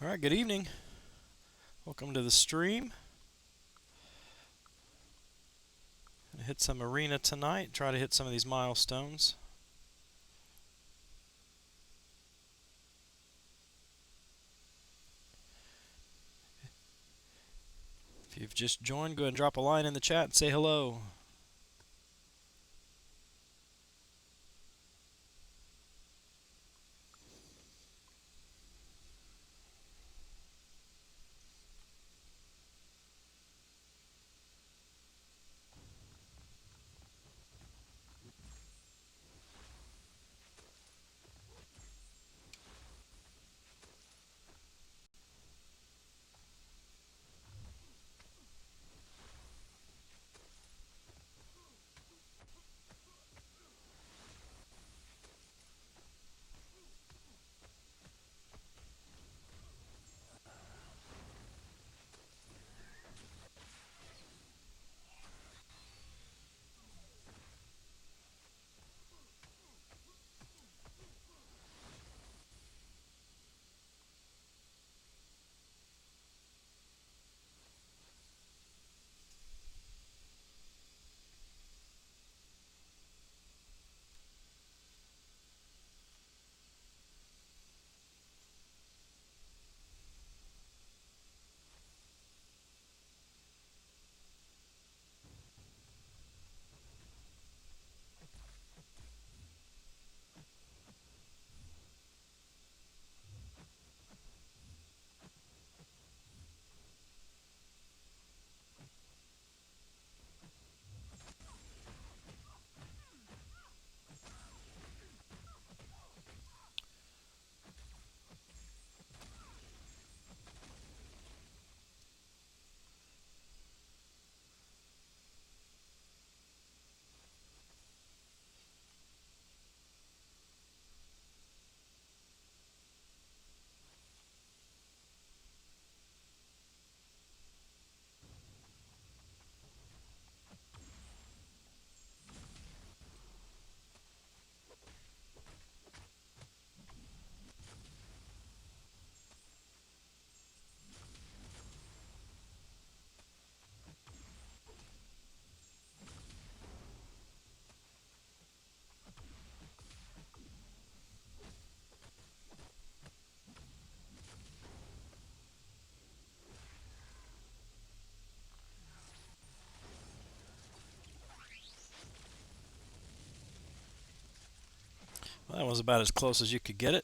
All right, good evening. Welcome to the stream. Gonna hit some arena tonight. Try to hit some of these milestones. If you've just joined, go ahead and drop a line in the chat and say hello. Well, that was about as close as you could get it.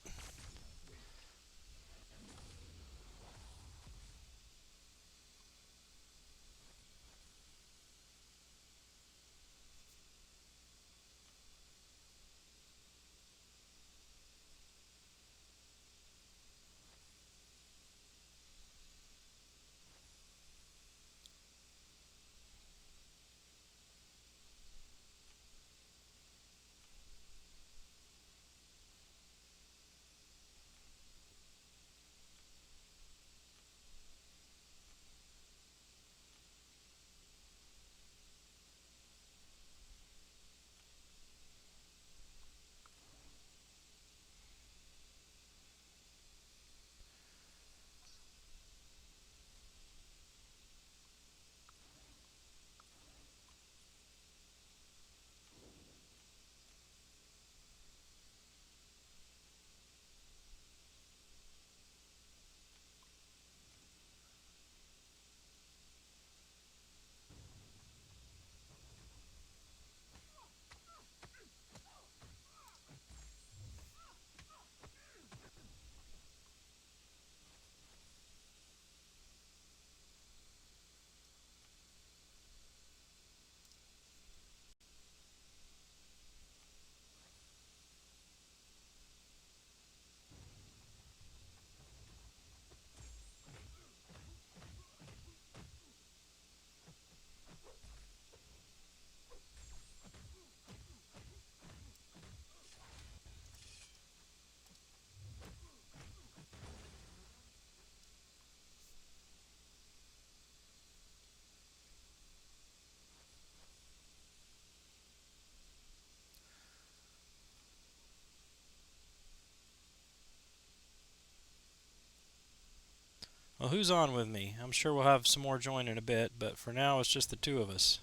Well, who's on with me? I'm sure we'll have some more join in a bit, but for now it's just the two of us.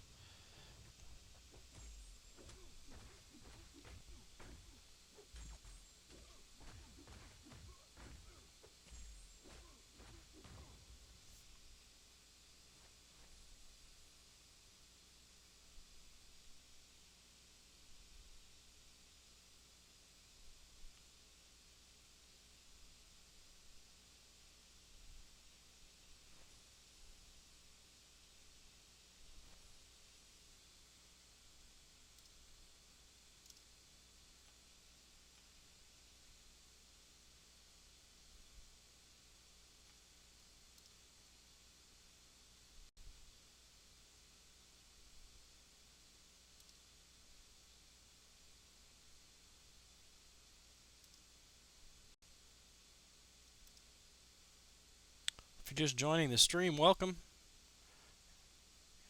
If you're just joining the stream, welcome.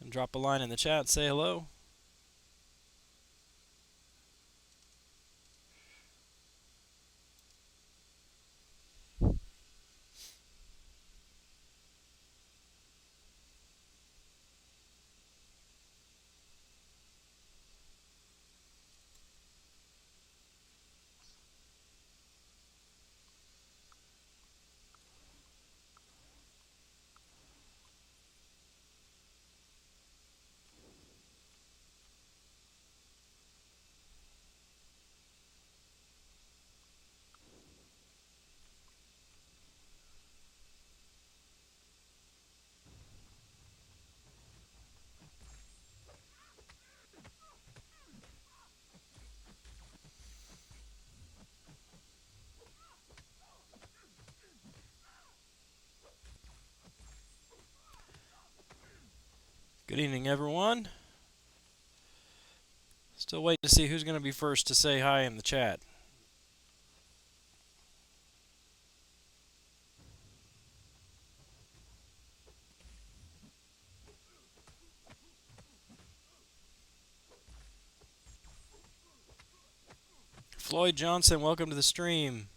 And drop a line in the chat, say hello. Good evening, everyone. Still waiting to see who's going to be first to say hi in the chat. Floyd Johnson, welcome to the stream.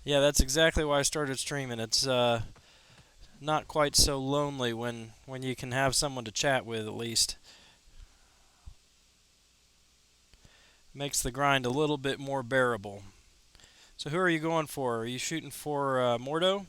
Yeah, that's exactly why I started streaming. It's not quite so lonely when you can have someone to chat with at least. Makes the grind a little bit more bearable. So who are you going for? Are you shooting for Mordo?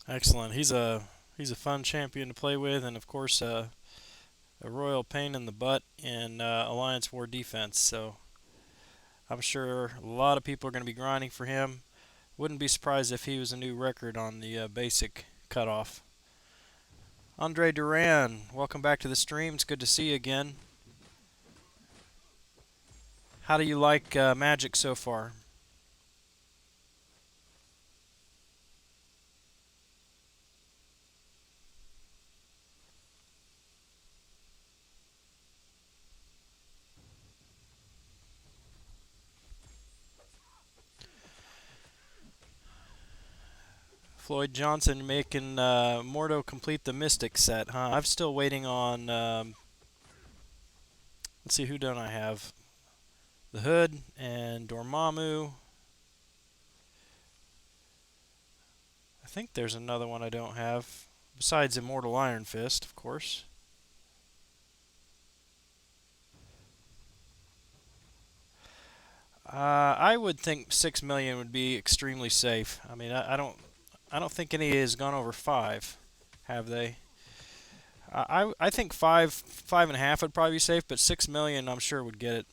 Excellent. He's a fun champion to play with, and of course a royal pain in the butt in Alliance War defense. So I'm sure a lot of people are going to be grinding for him. Wouldn't be surprised if he was a new record on the basic cutoff. Andre Duran, welcome back to the stream. It's good to see you again. How do you like Magic so far? Floyd Johnson making Mordo complete the Mystic set, huh? I'm still waiting on. Let's see, who don't I have? The Hood and Dormammu. I think there's another one I don't have, besides Immortal Iron Fist, of course. I would think 6 million would be extremely safe. I mean, I don't think any has gone over 5, have they? I think 5.5 would probably be safe, but 6 million I'm sure would get it.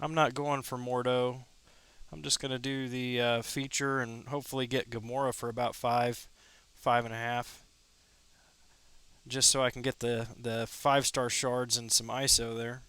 I'm not going for Mordo. I'm just going to do the feature and hopefully get Gamora for about 5.5, just so I can get the 5-star shards and some ISO there.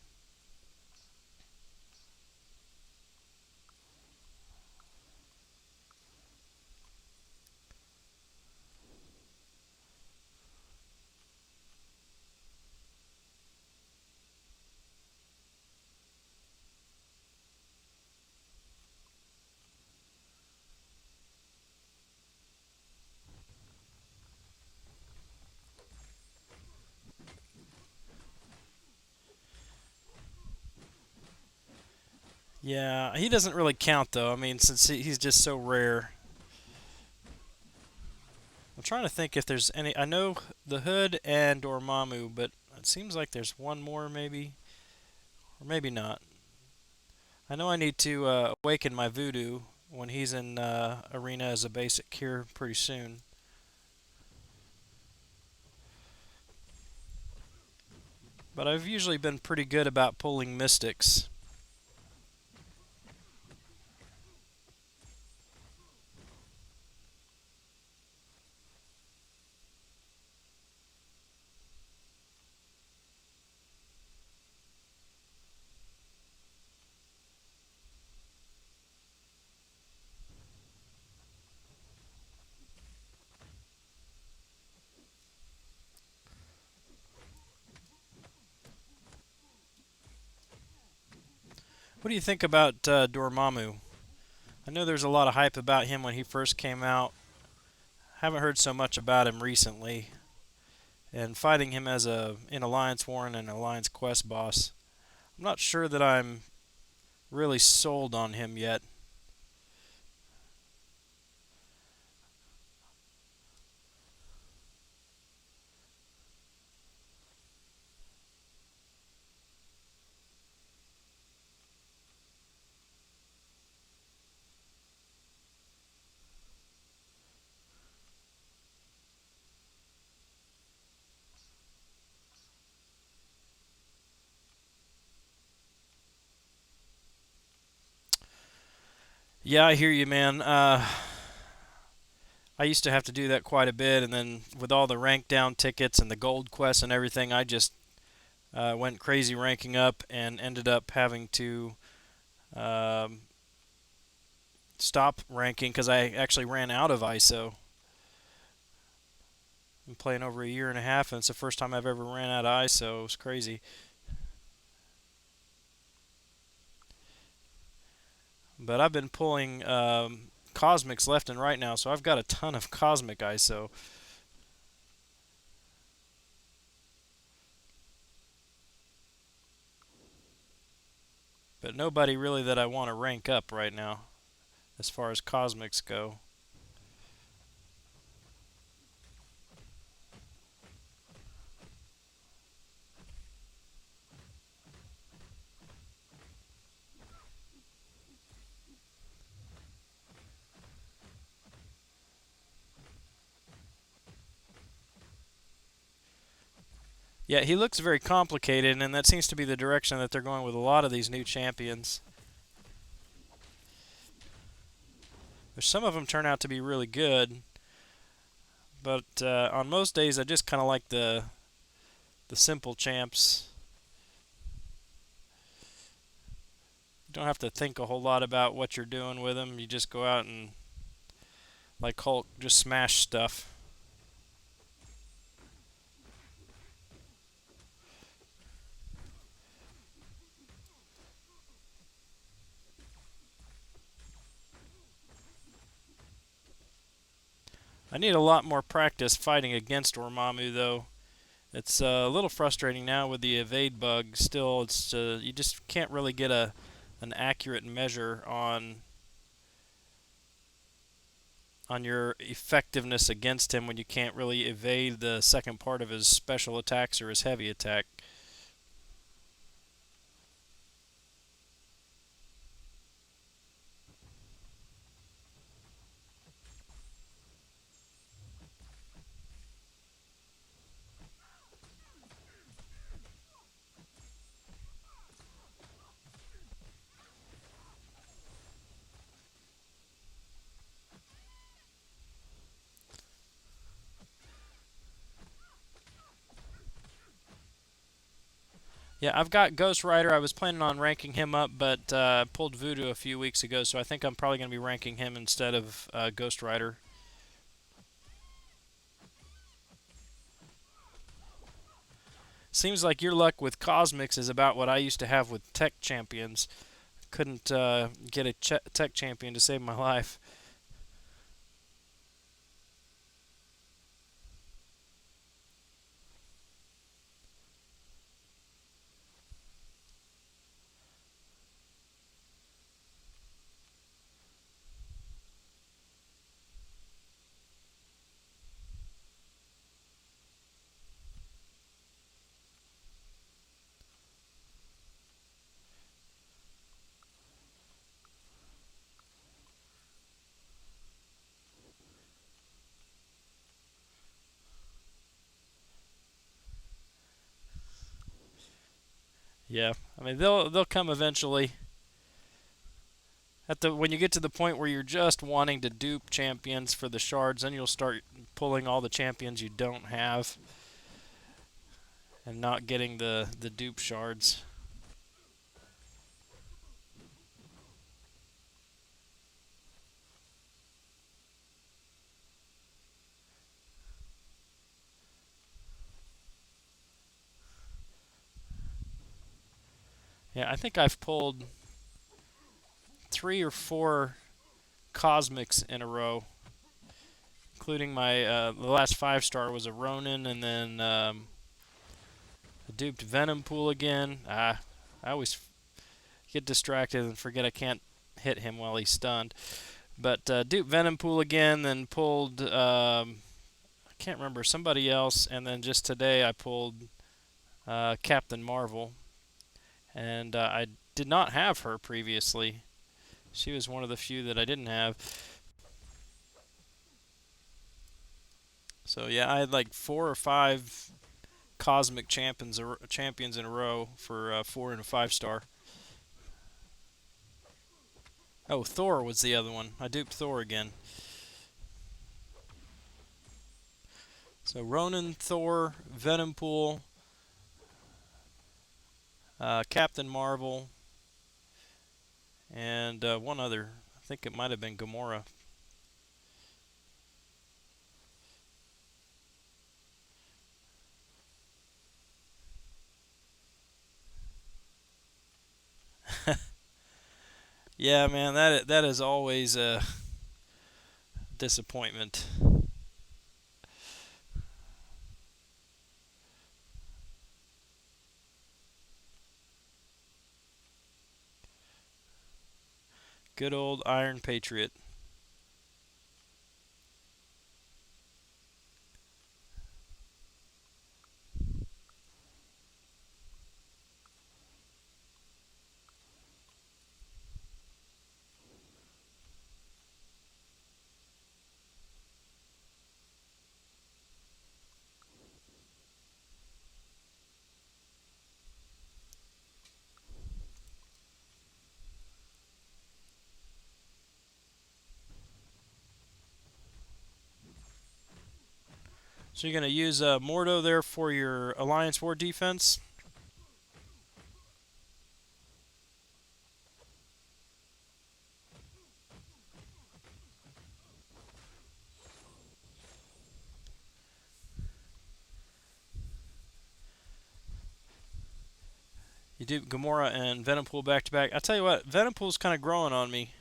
Yeah, he doesn't really count though. I mean, since he's just so rare. I'm trying to think if there's any. I know the Hood and Dormammu, but it seems like there's one more maybe, or maybe not. I know I need to awaken my Voodoo when he's in arena as a basic cure pretty soon. But I've usually been pretty good about pulling Mystics. What do you think about Dormammu? I know there's a lot of hype about him when he first came out. Haven't heard so much about him recently. And fighting him as a in Alliance War and an Alliance Quest boss, I'm not sure that I'm really sold on him yet. Yeah, I hear you, man. I used to have to do that quite a bit, and then with all the rank down tickets and the gold quests and everything, I just went crazy ranking up and ended up having to um, stop ranking because I actually ran out of ISO. I'm playing over a year and a half, and it's the first time I've ever ran out of ISO. It was crazy. But I've been pulling cosmics left and right now, so I've got a ton of cosmic ISO. But nobody really that I want to rank up right now as far as cosmics go. Yeah, he looks very complicated, and that seems to be the direction that they're going with a lot of these new champions. There's some of them turn out to be really good, but on most days I just kind of like the simple champs. You don't have to think a whole lot about what you're doing with them. You just go out and, like Hulk, just smash stuff. I need a lot more practice fighting against Dormammu, though. It's a little frustrating now with the evade bug. Still, it's you just can't really get a an accurate measure on your effectiveness against him when you can't really evade the second part of his special attacks or his heavy attack. Yeah, I've got Ghost Rider. I was planning on ranking him up, but pulled Voodoo a few weeks ago, so I think I'm probably going to be ranking him instead of Ghost Rider. Seems like your luck with Cosmics is about what I used to have with Tech Champions. Couldn't get a Tech Champion to save my life. Yeah, I mean they'll come eventually. At the when you get to the point where you're just wanting to dupe champions for the shards, then you'll start pulling all the champions you don't have and not getting the dupe shards. Yeah, I think I've pulled 3 or 4 cosmics in a row, including my the last 5-star was a Ronin, and then a duped Venom Pool again. I always get distracted and forget I can't hit him while he's stunned. But duped Venom Pool again, then pulled I can't remember somebody else, and then just today I pulled Captain Marvel, and I did not have her previously. She was one of the few that I didn't have. So yeah, I had like 4 or 5 cosmic champions in a row for 4 and a 5-star. Oh, Thor was the other one. I duped Thor again. So Ronan, Thor, Venompool, Captain Marvel, and one other. I think it might have been Gamora. Yeah, man, that is always a disappointment. Good old Iron Patriot. So you're going to use Mordo there for your Alliance War defense. You do Gamora and Venompool back to back. I tell you what, Venompool's kind of growing on me.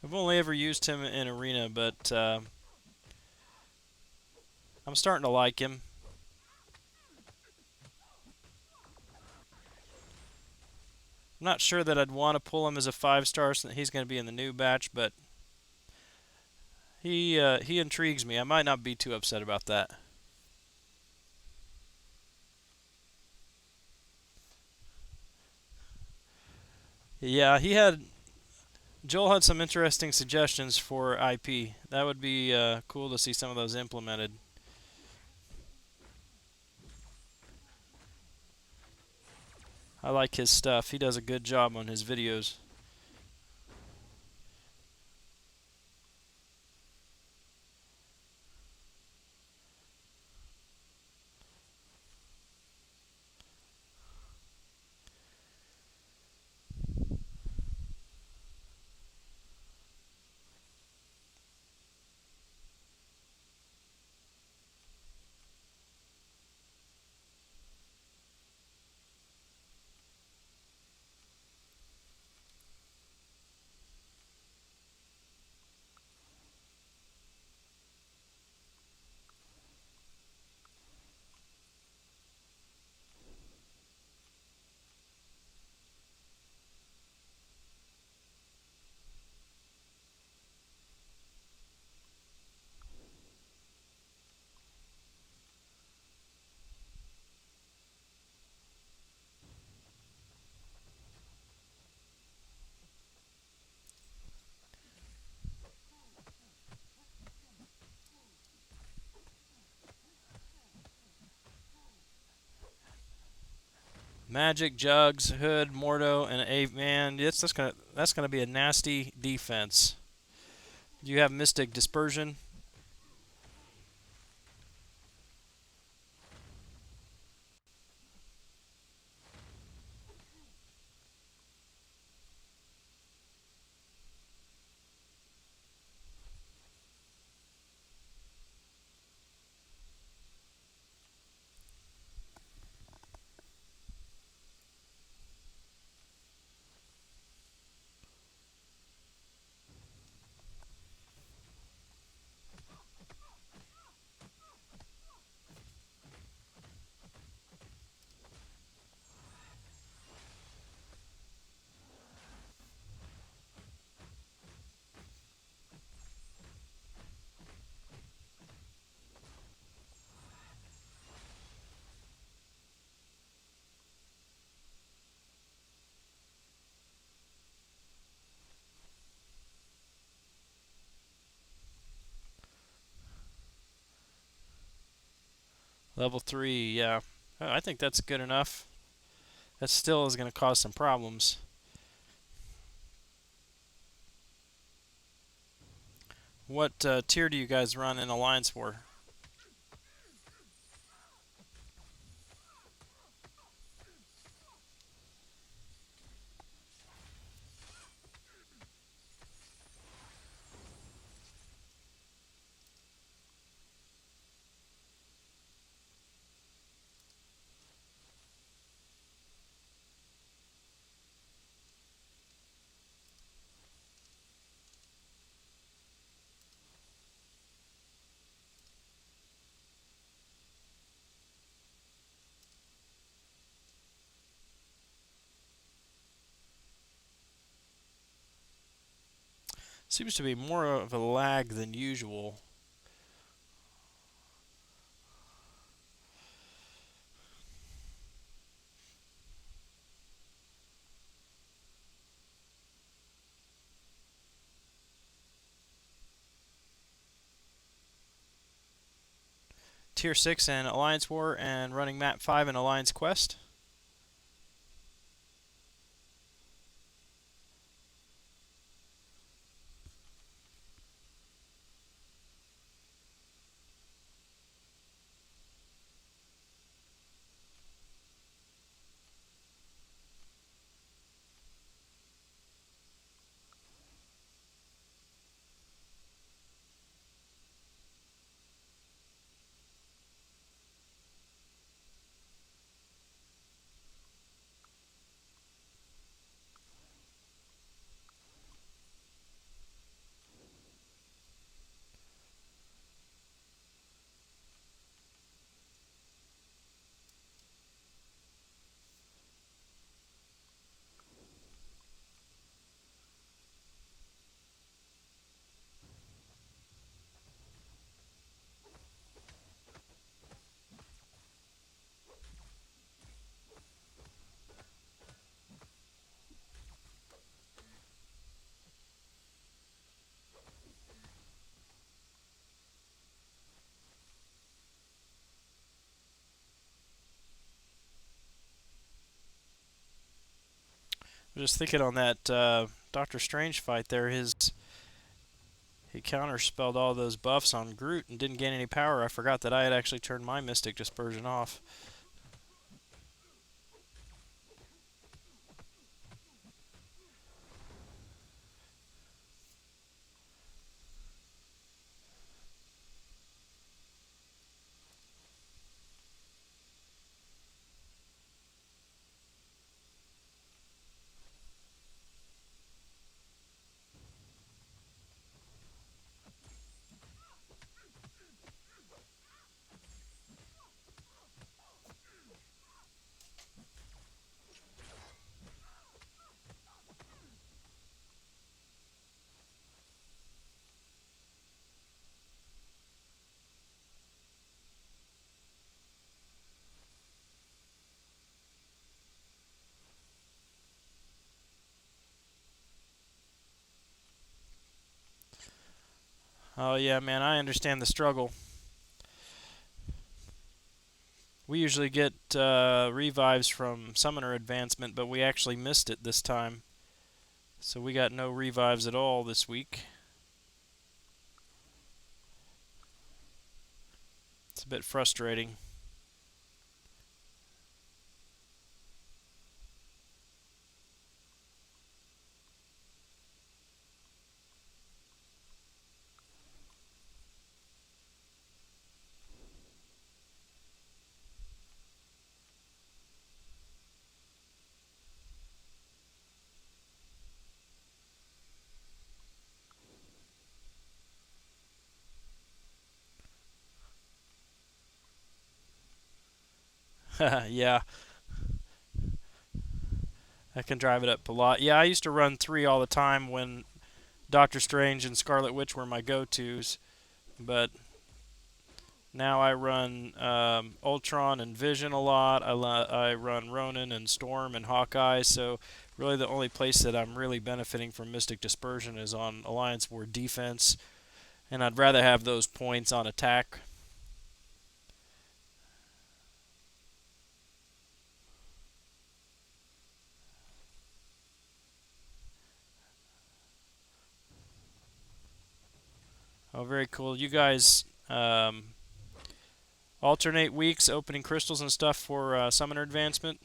I've only ever used him in arena, but I'm starting to like him. I'm not sure that I'd want to pull him as a 5-star since he's going to be in the new batch, but he intrigues me. I might not be too upset about that. Yeah, he had Joel had some interesting suggestions for IP. That would be cool to see some of those implemented. I like his stuff. He does a good job on his videos. Magic, Jugs, Hood, Mordo, and a man. That's gonna be a nasty defense. Do you have Mystic Dispersion? Level 3, yeah. I think that's good enough. That still is going to cause some problems. What tier do you guys run in Alliance War? Seems to be more of a lag than usual. Tier 6 in Alliance War and running map 5 in Alliance Quest. I'm just thinking on that Doctor Strange fight there, he counterspelled all those buffs on Groot and didn't gain any power. I forgot that I had actually turned my Mystic Dispersion off. Oh yeah, man, I understand the struggle. We usually get revives from Summoner Advancement, but we actually missed it this time. So we got no revives at all this week. It's a bit frustrating. Yeah, I can drive it up a lot. Yeah, I used to run 3 all the time when Doctor Strange and Scarlet Witch were my go-tos, but now I run Ultron and Vision a lot. I run Ronin and Storm and Hawkeye. So really, the only place that I'm really benefiting from Mystic Dispersion is on Alliance War defense, and I'd rather have those points on attack. Oh, very cool. You guys alternate weeks opening crystals and stuff for Summoner Advancement.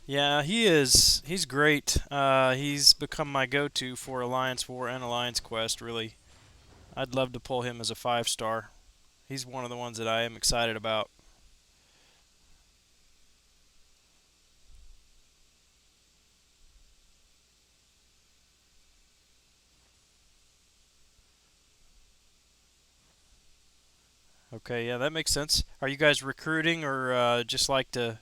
Yeah, he is. He's great. He's become my go-to for Alliance War and Alliance Quest. Really, I'd love to pull him as a 5-star. He's one of the ones that I am excited about. Okay, yeah, that makes sense. Are you guys recruiting or just like to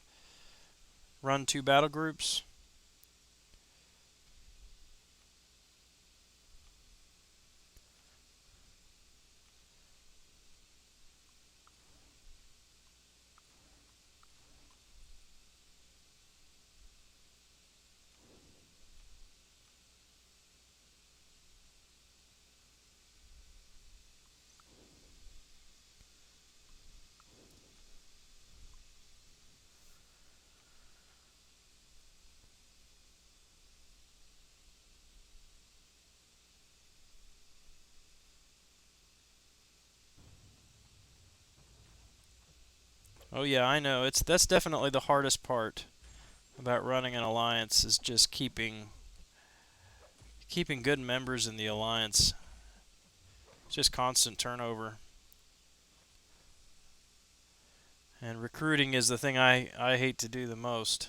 run 2 battle groups? Oh yeah, I know. That's definitely the hardest part about running an alliance is just keeping good members in the alliance. Just constant turnover. And recruiting is the thing I hate to do the most.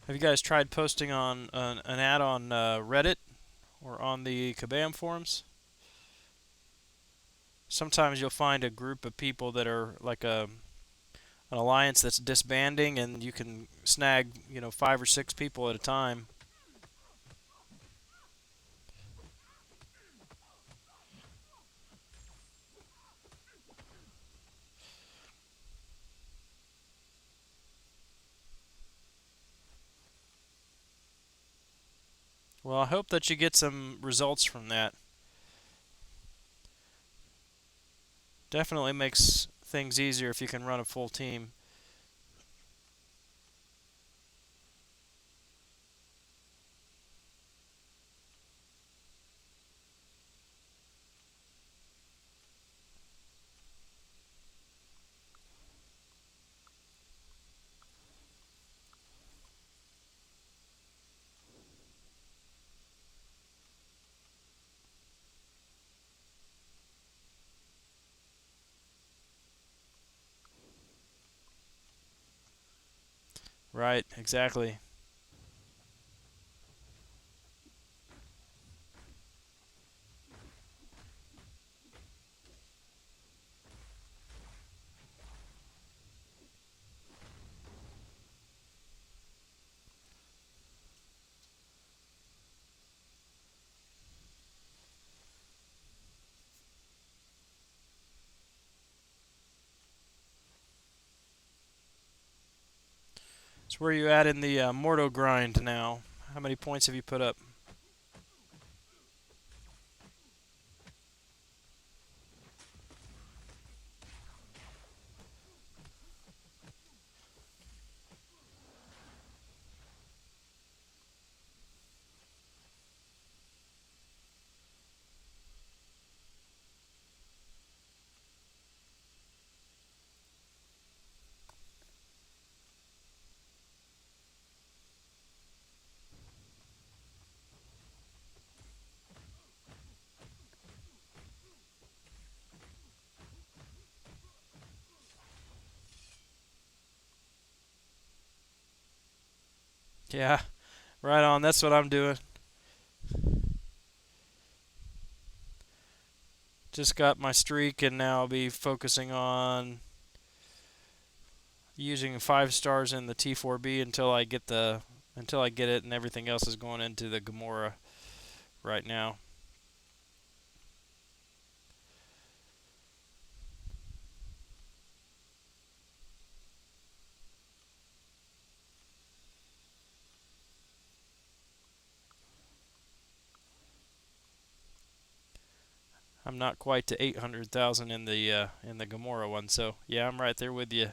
Have you guys tried posting on an ad on Reddit or on the Kabam forums? Sometimes you'll find a group of people that are like an alliance that's disbanding, and you can snag 5 or 6 people at a time. Well, I hope that you get some results from that. Definitely makes things easier if you can run a full team. Right, exactly. So where are you at in the Mordo grind now? How many points have you put up? Yeah, right on. That's what I'm doing. Just got my streak, and now I'll be focusing on using 5 stars in the T4B until I get it, and everything else is going into the Gamora right now. I'm not quite to 800,000 in the Gamora one, so yeah, I'm right there with you.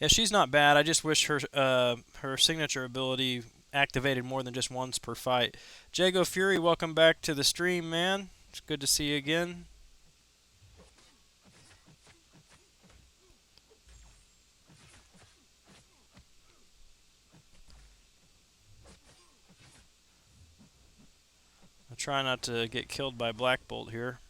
Yeah, she's not bad. I just wish her signature ability activated more than just once per fight. Jago Fury, welcome back to the stream, man. It's good to see you again. I'll try not to get killed by Black Bolt here.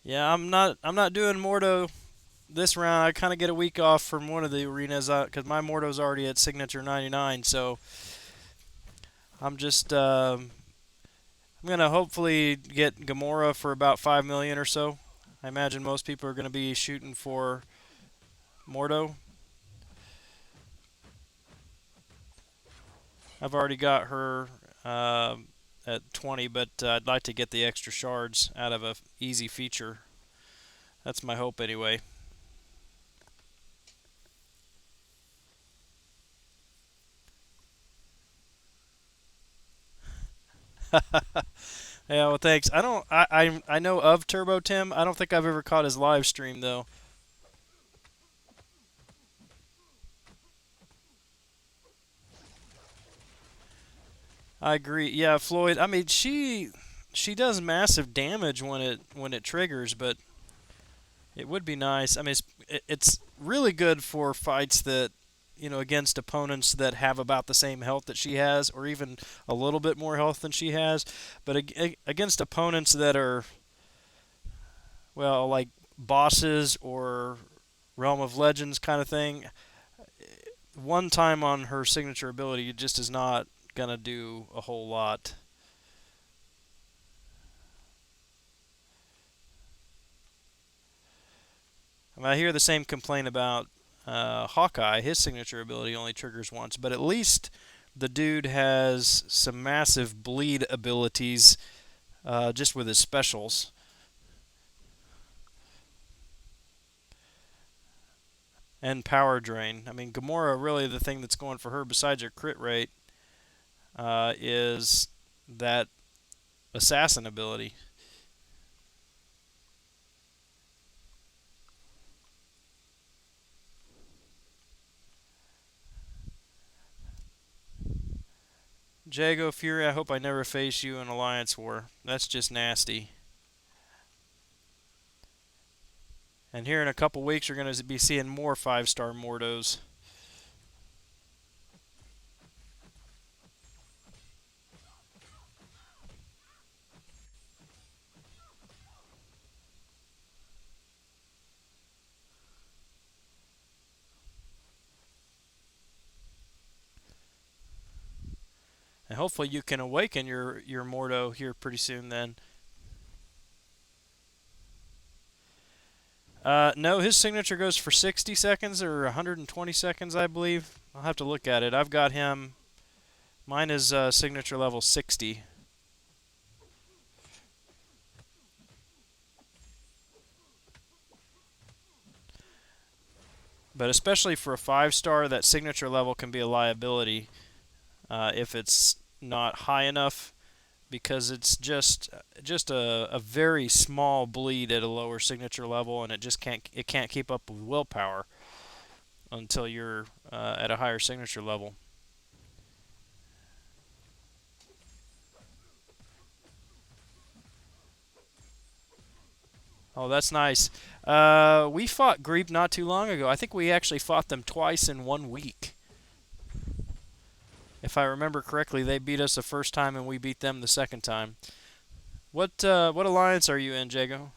Yeah, I'm not doing Mordo this round. I kind of get a week off from one of the arenas because my Mordo's already at signature 99. So I'm just I'm gonna hopefully get Gamora for about 5 million or so. I imagine most people are gonna be shooting for Mordo. I've already got her at 20, but I'd like to get the extra shards out of a easy feature. That's my hope anyway. Yeah, well, thanks. I don't. I know of Turbo Tim. I don't think I've ever caught his live stream though. I agree. Yeah, Floyd. I mean, she does massive damage when it triggers, but it would be nice. I mean, it's really good for fights that against opponents that have about the same health that she has, or even a little bit more health than she has. But against opponents that are well, like bosses or Realm of Legends kind of thing, one time on her signature ability just is not gonna do a whole lot. I mean, I hear the same complaint about Hawkeye. His signature ability only triggers once, but at least the dude has some massive bleed abilities just with his specials and power drain. I mean, Gamora really the thing that's going for her besides her crit rate is that assassin ability. Jago Fury, I hope I never face you in Alliance War. That's just nasty. And here in a couple weeks, you're going to be seeing more 5-star Mordos. And hopefully you can awaken your Mordo here pretty soon then. No, his signature goes for 60 seconds or 120 seconds, I believe. I'll have to look at it. I've got him. Mine is signature level 60. But especially for a 5-star, that signature level can be a liability if it's not high enough, because it's just a very small bleed at a lower signature level, and it can't keep up with willpower until you're at a higher signature level. Oh, that's nice. We fought Greep not too long ago. I think we actually fought them twice in 1 week. If I remember correctly, they beat us the first time and we beat them the second time. What alliance are you in, Jago?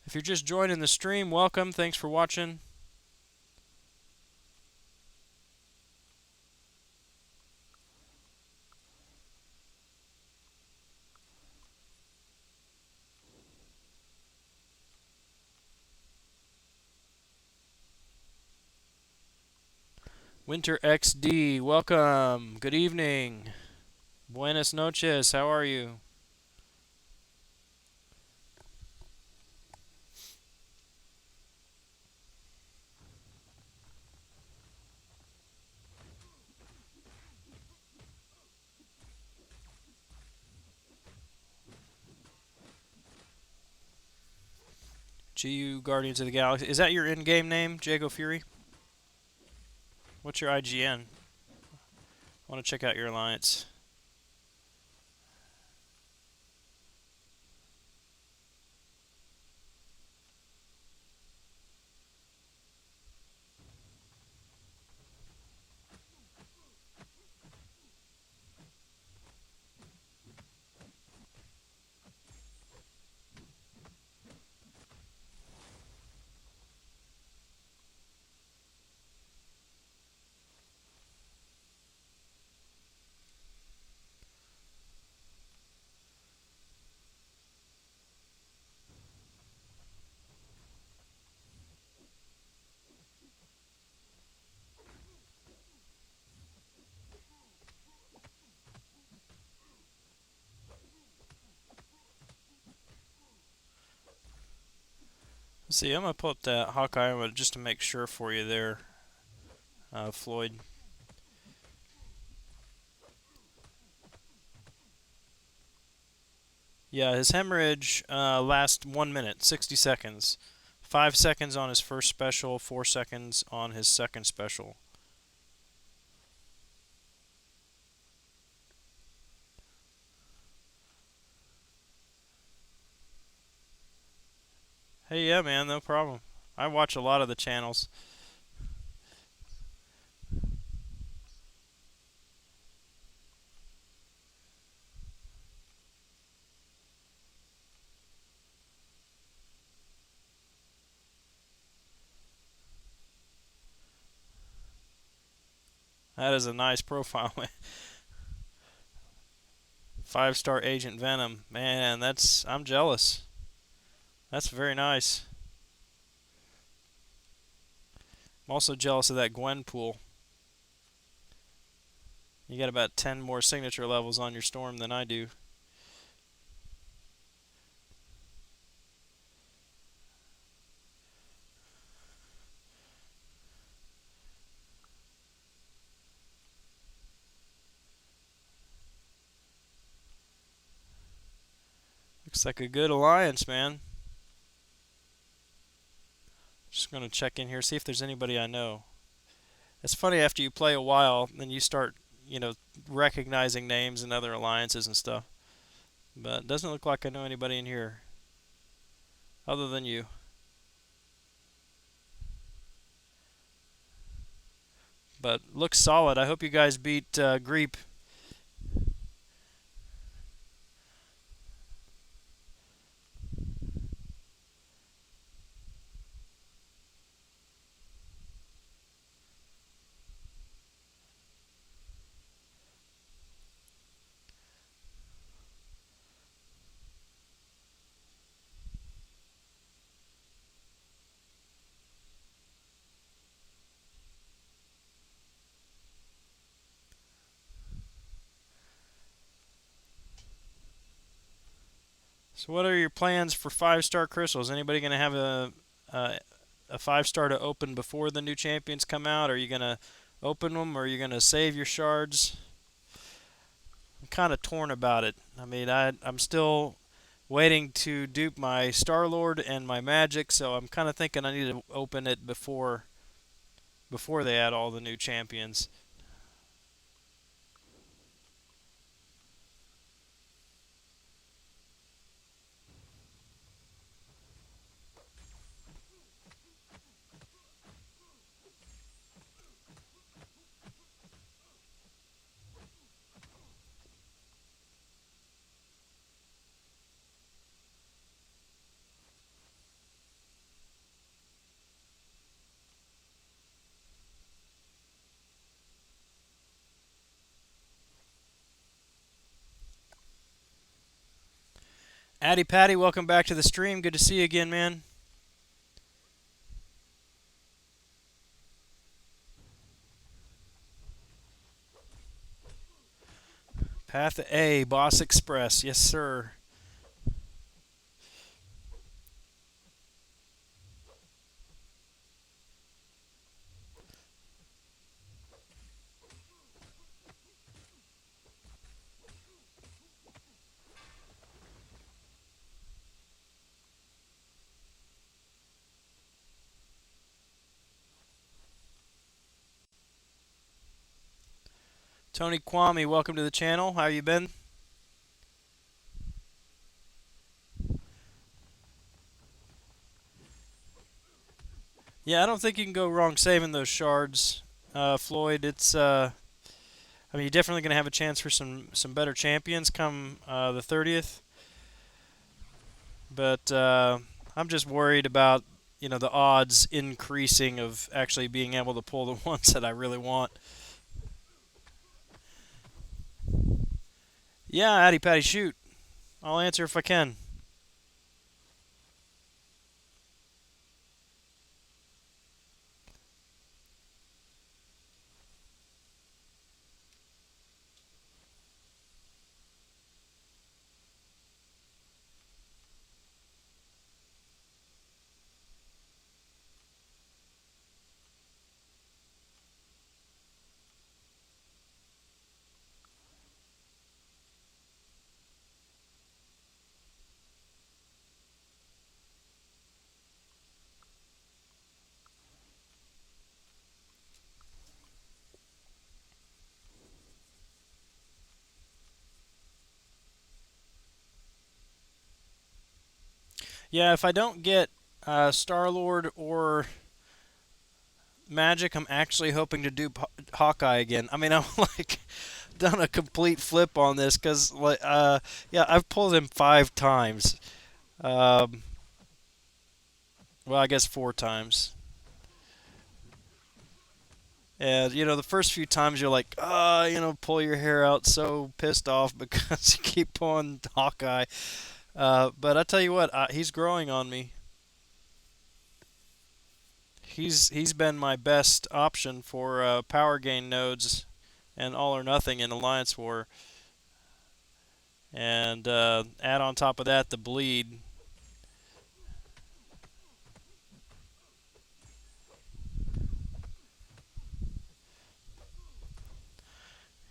If you're just joining the stream, welcome. Thanks for watching. Winter XD, welcome. Good evening. Buenas noches. How are you? GU Guardians of the Galaxy. Is that your in-game name, Jago Fury? What's your IGN? I want to check out your alliance. Let's see, I'm going to pull up that Hawkeye just to make sure for you there, Floyd. Yeah, his hemorrhage lasts 1 minute, 60 seconds. 5 seconds on his first special, 4 seconds on his second special. Hey, yeah, man, no problem. I watch a lot of the channels. That is a nice profile. 5-star Agent Venom. Man, I'm jealous. That's very nice. I'm also jealous of that Gwen pool. You got about 10 more signature levels on your Storm than I do. Looks like a good alliance, man. Just gonna check in here, see if there's anybody I know. It's funny after you play a while, then you start, you know, recognizing names and other alliances and stuff. But it doesn't look like I know anybody in here other than you. But looks solid. I hope you guys beat Greep. So what are your plans for 5-star crystals? Anybody going to have a 5-star to open before the new champions come out? Are you going to open them or are you going to save your shards? I'm kind of torn about it. I mean, I'm still waiting to dupe my Star Lord and my Magic, so I'm kind of thinking I need to open it before they add all the new champions. Addy Patty, welcome back to the stream. Good to see you again, man. Path A, Boss Express. Yes, sir. Tony Kwame, welcome to the channel. How you been? Yeah, I don't think you can go wrong saving those shards, Floyd. I mean, you're definitely going to have a chance for some better champions come the 30th. But I'm just worried about the odds increasing of actually being able to pull the ones that I really want. Yeah, Addy Patty, shoot. I'll answer if I can. Yeah, if I don't get Star Lord or Magic, I'm actually hoping to do Hawkeye again. I mean, I'm like done a complete flip on this because, like, yeah, I've pulled him 5 times. Um, well, I guess 4 times. And the first few times you're like, pull your hair out, so pissed off because you keep pulling Hawkeye. But I tell you what, he's growing on me. He's been my best option for power gain nodes and all or nothing in Alliance War. And add on top of that the bleed.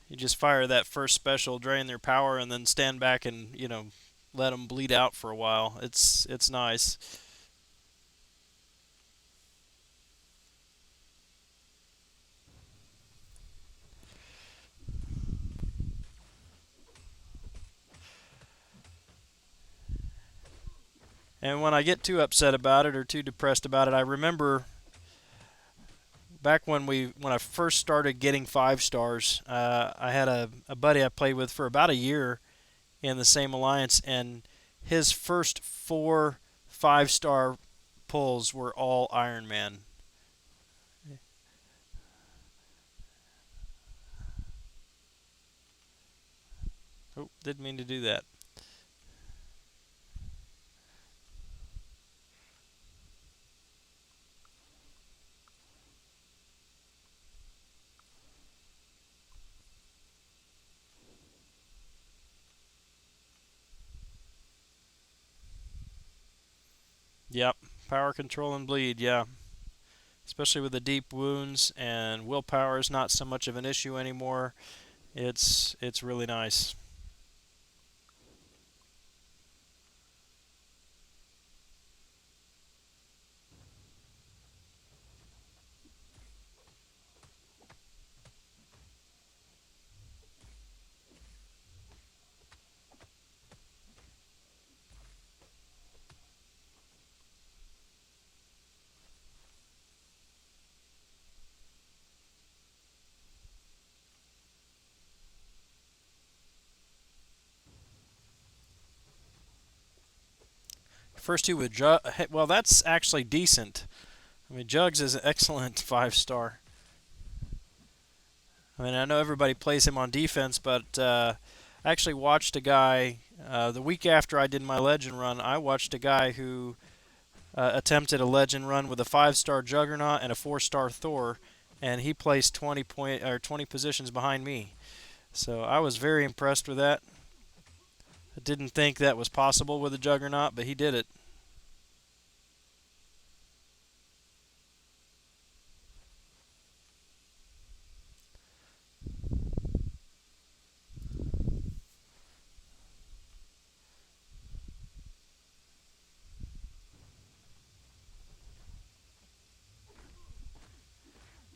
You just fire that first special, drain their power, and then stand back and let them bleed out for a while. It's nice. And when I get too upset about it or too depressed about it, I remember back when I first started getting 5 stars. I had a buddy I played with for about a year in the same alliance, and his first 4 5-star pulls were all Iron Man. Oh, didn't mean to do that. Yep, power control and bleed. Yeah, especially with the deep wounds and willpower is not so much of an issue anymore. It's really nice. 1st 2 with Jug. Well, that's actually decent. I mean, Jugs is an excellent 5 star. I mean, I know everybody plays him on defense, but I actually watched a guy the week after I did my legend run. I watched a guy who attempted a legend run with a 5 star Juggernaut and a 4 star Thor, and he placed 20 positions behind me. So I was very impressed with that. I didn't think that was possible with a Juggernaut, but he did it.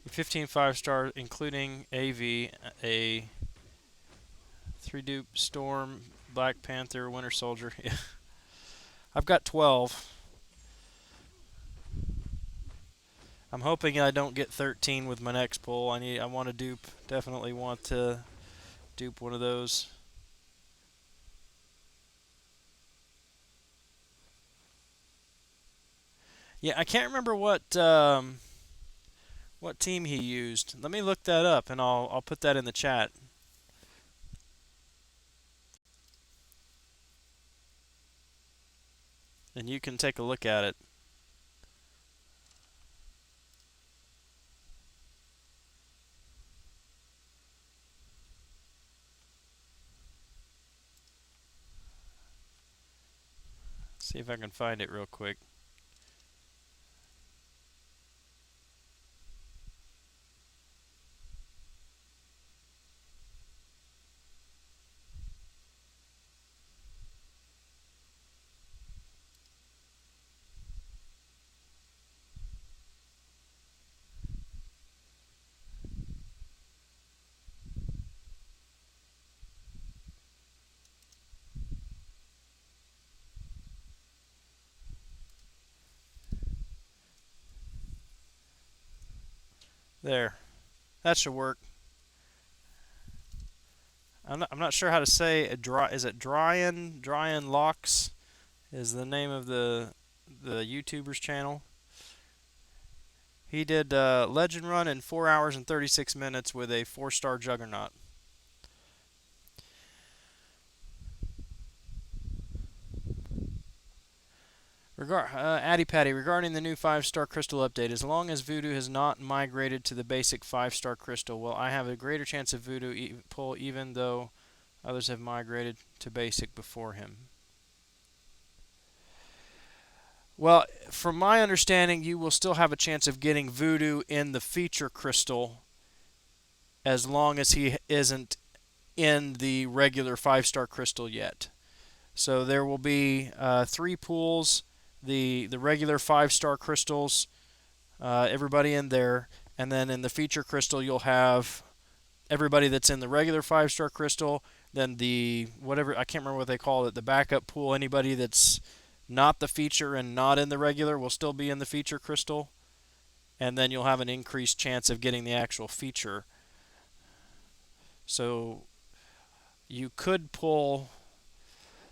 15 5 star, including AV, a 3 dupe Storm, Black Panther, Winter Soldier. I've got 12. I'm hoping I don't get 13 with my next pull. I want to dupe. Definitely want to dupe one of those. Yeah, I can't remember what team he used. Let me look that up and I'll put that in the chat. And you can take a look at it. See if I can find it real quick. There. That should work. I'm not sure how to say a dry. Is it Dryan Locks is the name of the YouTuber's channel. He did Legend Run in 4 hours and 36 minutes with a 4 star Juggernaut. Addy Patty, regarding the new 5 star crystal update, as long as Voodoo has not migrated to the basic 5 star crystal, will I have a greater chance of Voodoo pull even though others have migrated to basic before him? Well, from my understanding, you will still have a chance of getting Voodoo in the feature crystal as long as he isn't in the regular 5 star crystal yet. So there will be three pools: the regular 5-star crystals, everybody in there, and then in the feature crystal you'll have everybody that's in the regular 5-star crystal. Then the whatever, I can't remember what they call it, the backup pool. Anybody that's not the feature and not in the regular will still be in the feature crystal, and then you'll have an increased chance of getting the actual feature. So you could pull.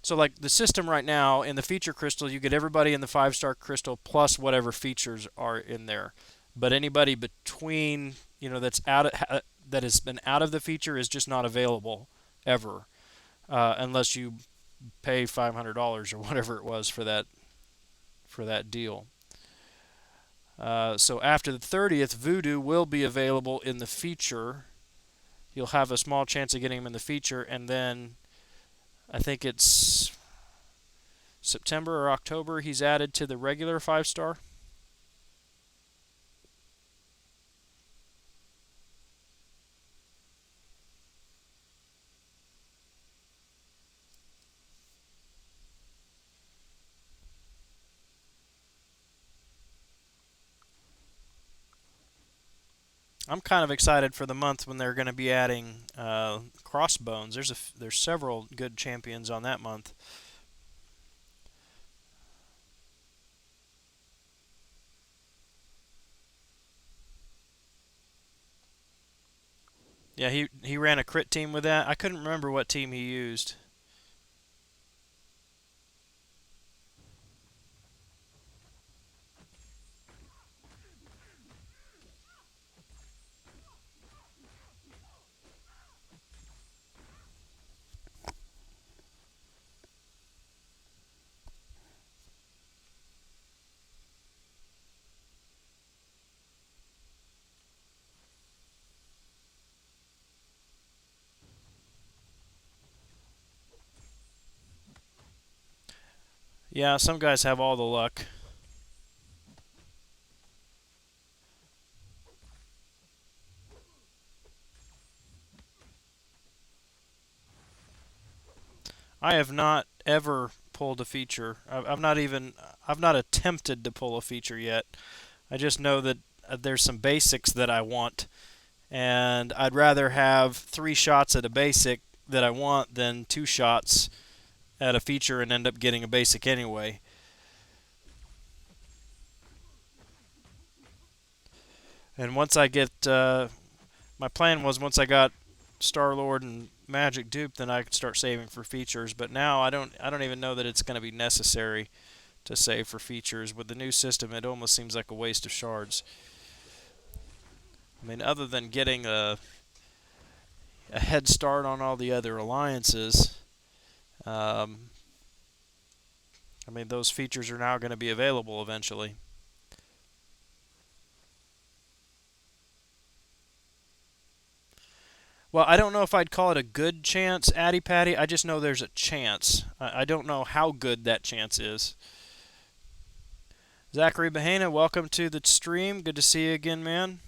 So, like the system right now in the feature crystal, you get everybody in the 5-star crystal plus whatever features are in there. But anybody between, that's that has been out of the feature is just not available ever, unless you pay $500 or whatever it was for that deal. So after the 30th, Voodoo will be available in the feature. You'll have a small chance of getting him in the feature, and then I think it's September or October he's added to the regular 5-star. I'm kind of excited for the month when they're going to be adding Crossbones. There's several good champions on that month. Yeah, he ran a crit team with that. I couldn't remember what team he used. Yeah, some guys have all the luck. I have not ever pulled a feature. I've not attempted to pull a feature yet. I just know that there's some basics that I want, and I'd rather have 3 shots at a basic that I want than 2 shots at a feature and end up getting a basic anyway. And once I get, my plan was once I got Star Lord and Magic duped, then I could start saving for features. But now I don't even know that it's going to be necessary to save for features. With the new system, it almost seems like a waste of shards. I mean, other than getting a head start on all the other alliances, um, I mean, those features are now going to be available eventually. Well, I don't know if I'd call it a good chance, Addy Patty. I just know there's a chance. I don't know how good that chance is. Zachary Bahena, welcome to the stream. Good to see you again, man.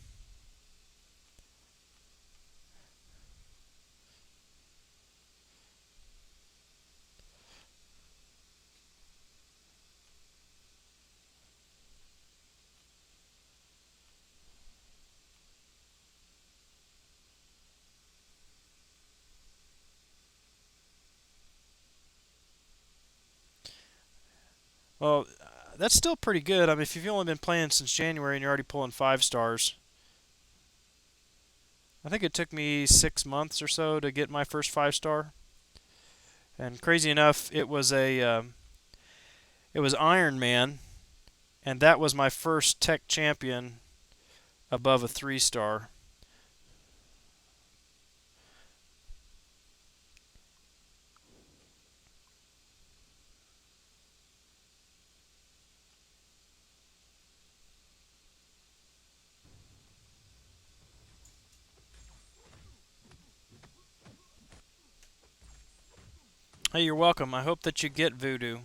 Well, that's still pretty good. I mean, if you've only been playing since January and you're already pulling 5 stars, I think it took me 6 months or so to get my first 5 star. And crazy enough, it was Iron Man, and that was my first tech champion above a 3 star. Hey, you're welcome. I hope that you get Voodoo.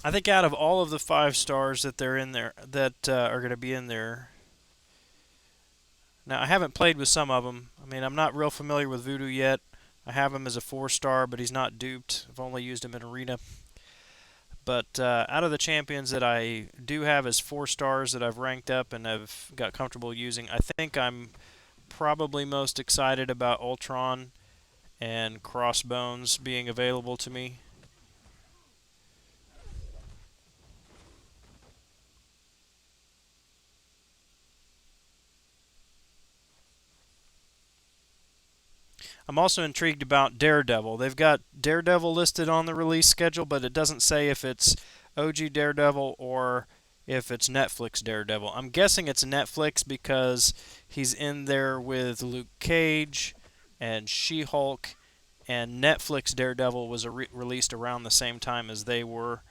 I think out of all of the 5 stars that they're in there that are going to be in there. Now I haven't played with some of them. I mean, I'm not real familiar with Voodoo yet. I have him as a 4 star, but he's not duped. I've only used him in arena. But out of the champions that I do have as 4 stars that I've ranked up and have got comfortable using, I think I'm probably most excited about Ultron and Crossbones being available to me. I'm also intrigued about Daredevil. They've got Daredevil listed on the release schedule, but it doesn't say if it's OG Daredevil or if it's Netflix Daredevil. I'm guessing it's Netflix because he's in there with Luke Cage and She-Hulk, and Netflix Daredevil was released around the same time as they were.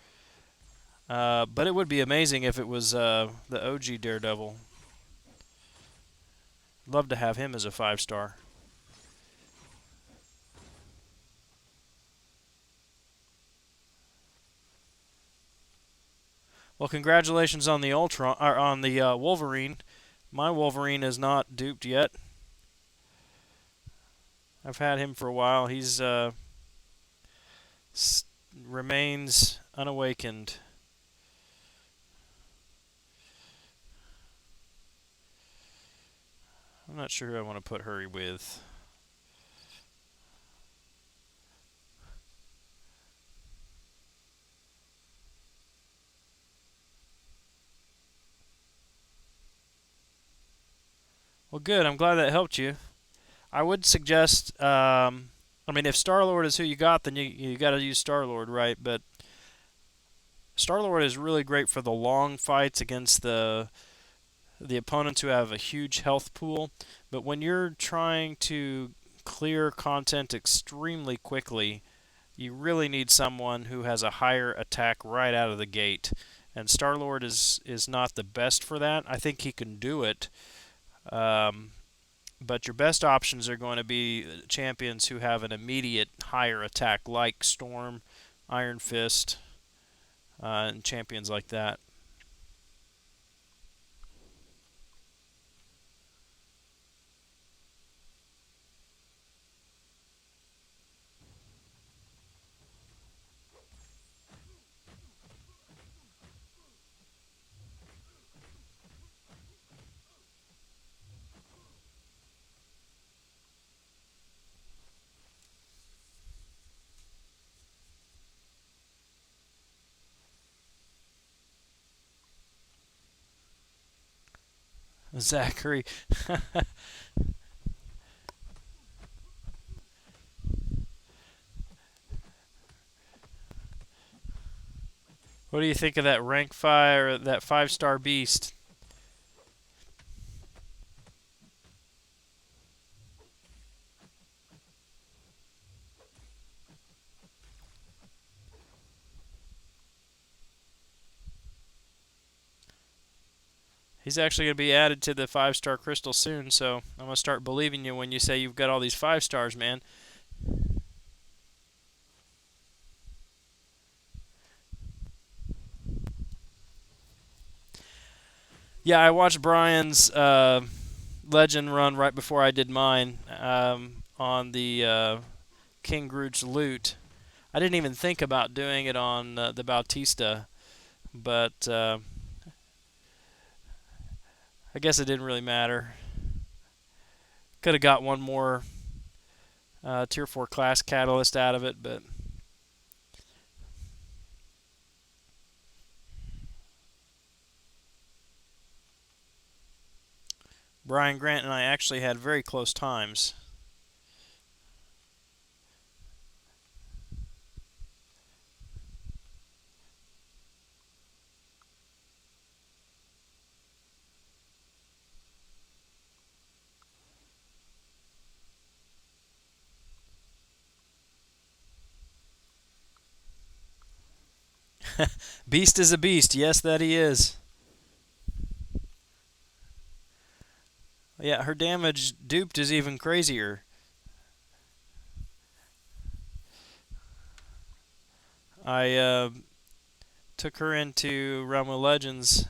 But it would be amazing if it was the OG Daredevil. Love to have him as a 5 star. Well, congratulations on the Ultron or on the Wolverine. My Wolverine is not duped yet. I've had him for a while. He's remains unawakened. I'm not sure who I want to put her with. Well, good. I'm glad that helped you. I would suggest. I mean, if Star Lord is who you got, then you got to use Star Lord, right? But Star Lord is really great for the long fights against the opponents who have a huge health pool. But when you're trying to clear content extremely quickly, you really need someone who has a higher attack right out of the gate. And Star Lord is not the best for that. I think he can do it. Um, but your best options are going to be champions who have an immediate higher attack, like Storm, Iron Fist, and champions like that. Zachary. What do you think of that rank 5 or that 5 star beast? He's actually going to be added to the 5 star crystal soon, so I'm going to start believing you when you say you've got all these 5 stars, man. Yeah, I watched Brian's legend run right before I did mine on the King Groot's loot. I didn't even think about doing it on the Bautista, but I guess it didn't really matter. Could have got one more Tier 4 class catalyst out of it, but Brian Grant and I actually had very close times. Beast is a beast. Yes, that he is. Yeah, her damage duped is even crazier. I took her into Realm of Legends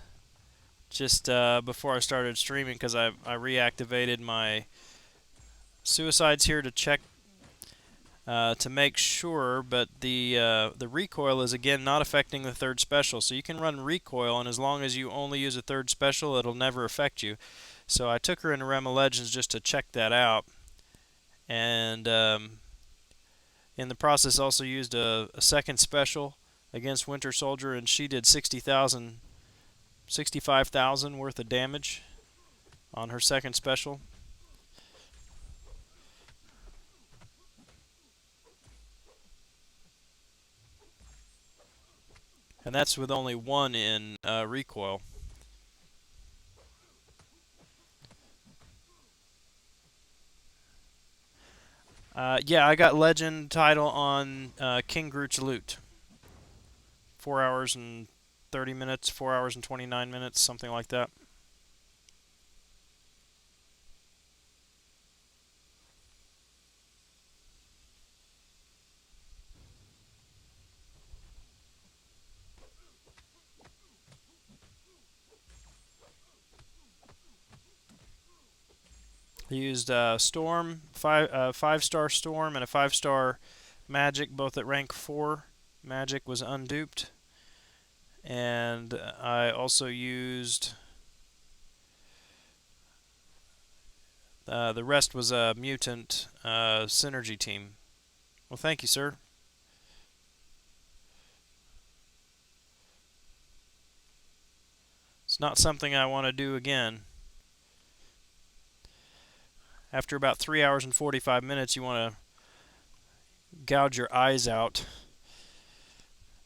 just before I started streaming because I reactivated my suicides here to check to make sure, but the recoil is again not affecting the third special. So you can run recoil, and as long as you only use a third special, it'll never affect you. So I took her into Realm of Legends just to check that out, and in the process also used a second special against Winter Soldier, and she did 65,000 worth of damage on her second special. And that's with only one in recoil. Yeah, I got legend title on King Groot's loot. 4 hours and 30 minutes, 4 hours and 29 minutes, something like that. He used Storm, 5-star Storm, and a 5-star Magic, both at rank 4. Magic was unduped. And I also used the rest was a mutant synergy team. Well, thank you, sir. It's not something I want to do again. After about 3 hours and 45 minutes, you want to gouge your eyes out,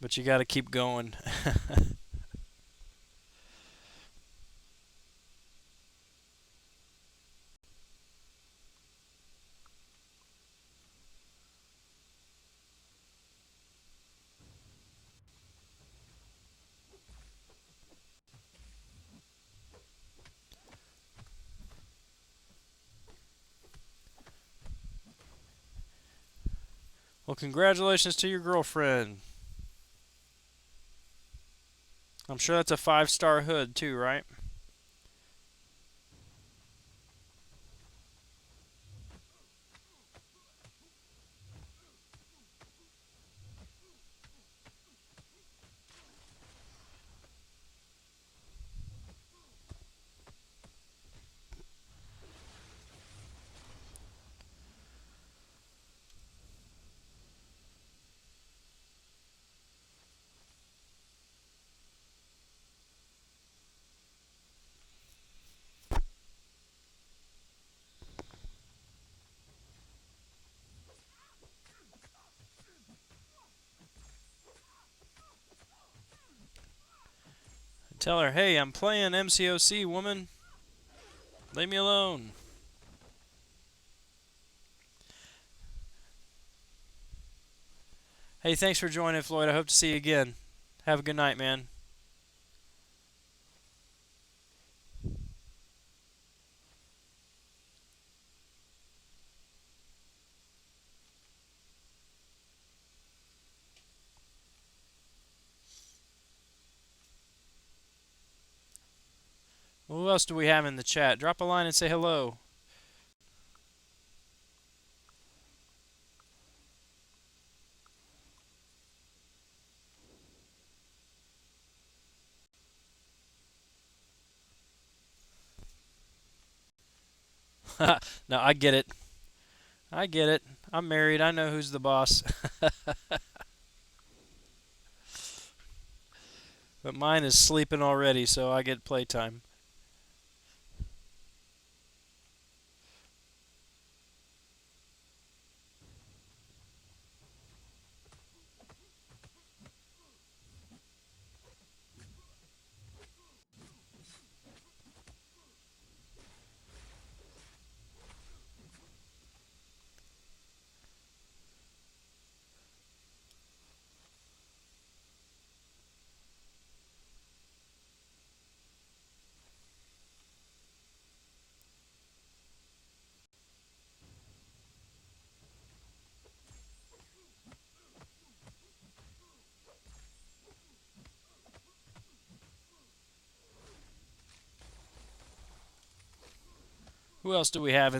but you got to keep going. Well, congratulations to your girlfriend. I'm sure that's a 5-star hood too, right? Tell her, hey, I'm playing MCOC, woman. Leave me alone. Hey, thanks for joining, Floyd. I hope to see you again. Have a good night, man. Who else do we have in the chat? Drop a line and say hello. No, I get it. I get it. I'm married. I know who's the boss. But mine is sleeping already, so I get playtime. Who else do we have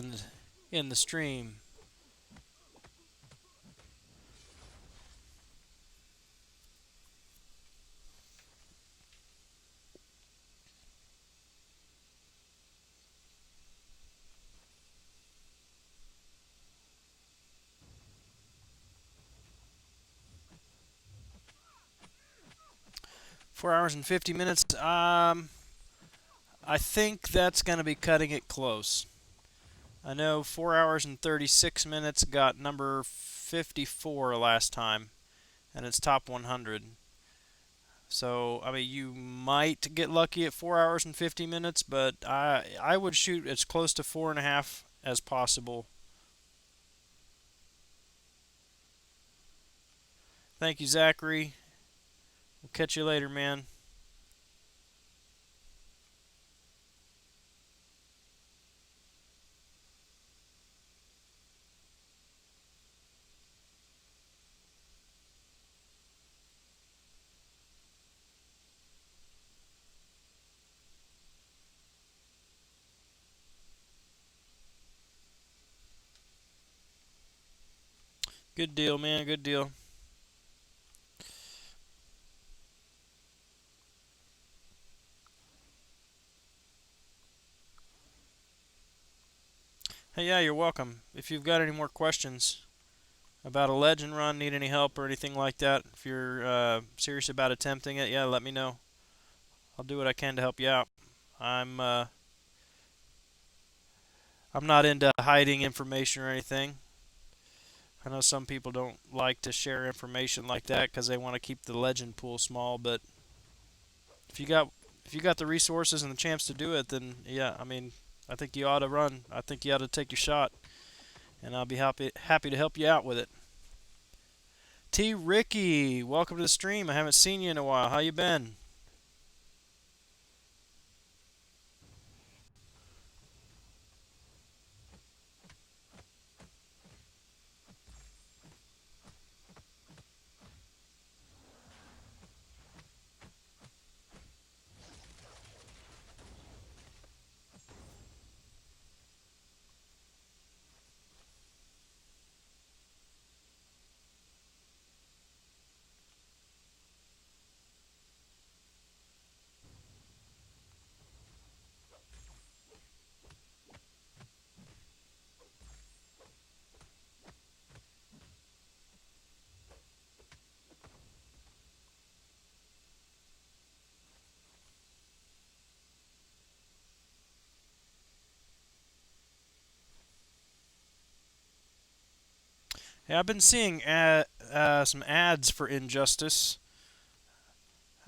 in the stream? 4 hours and 50 minutes. I think that's going to be cutting it close. I know 4 hours and 36 minutes got number 54 last time, and it's top 100. So, I mean, you might get lucky at 4 hours and 50 minutes, but I would shoot as close to 4.5 as possible. Thank you, Zachary. We'll catch you later, man. Good deal, man. Good deal. Hey, yeah, you're welcome. If you've got any more questions about a legend run, need any help or anything like that, if you're serious about attempting it, yeah, let me know. I'll do what I can to help you out. I'm uh, I'm not into hiding information or anything. I know some people don't like to share information like that because they want to keep the legend pool small. But if you got if you got the resources and the chance to do it, then yeah, I mean, I think you ought to run. I think you ought to take your shot, and I'll be happy to help you out with it. T. Ricky, welcome to the stream. I haven't seen you in a while. How you been? Yeah, I've been seeing some ads for Injustice.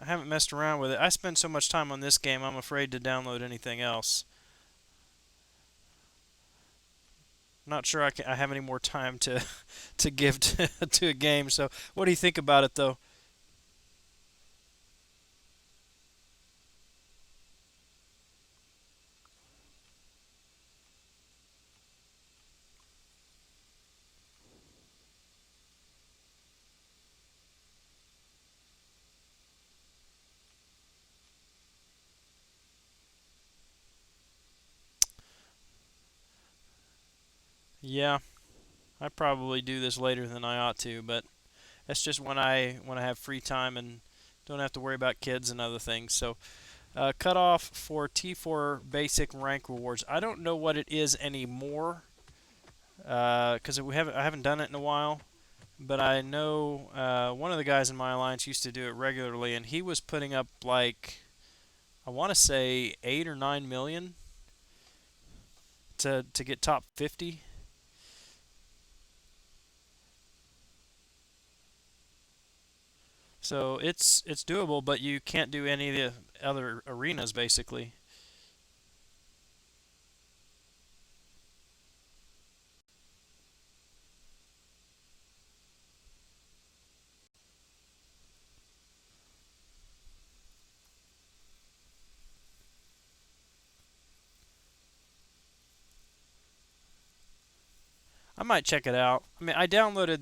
I haven't messed around with it. I spend so much time on this game, I'm afraid to download anything else. Not sure I have any more time to to give to a game. So, what do you think about it, though? Yeah, I probably do this later than I ought to, but that's just when I have free time and don't have to worry about kids and other things. So, cutoff for T4 basic rank rewards. I don't know what it is anymore because I haven't done it in a while. But I know one of the guys in my alliance used to do it regularly, and he was putting up like I want to say 8 or 9 million to get top 50. So it's doable, but you can't do any of the other arenas basically. I might check it out. I mean, I downloaded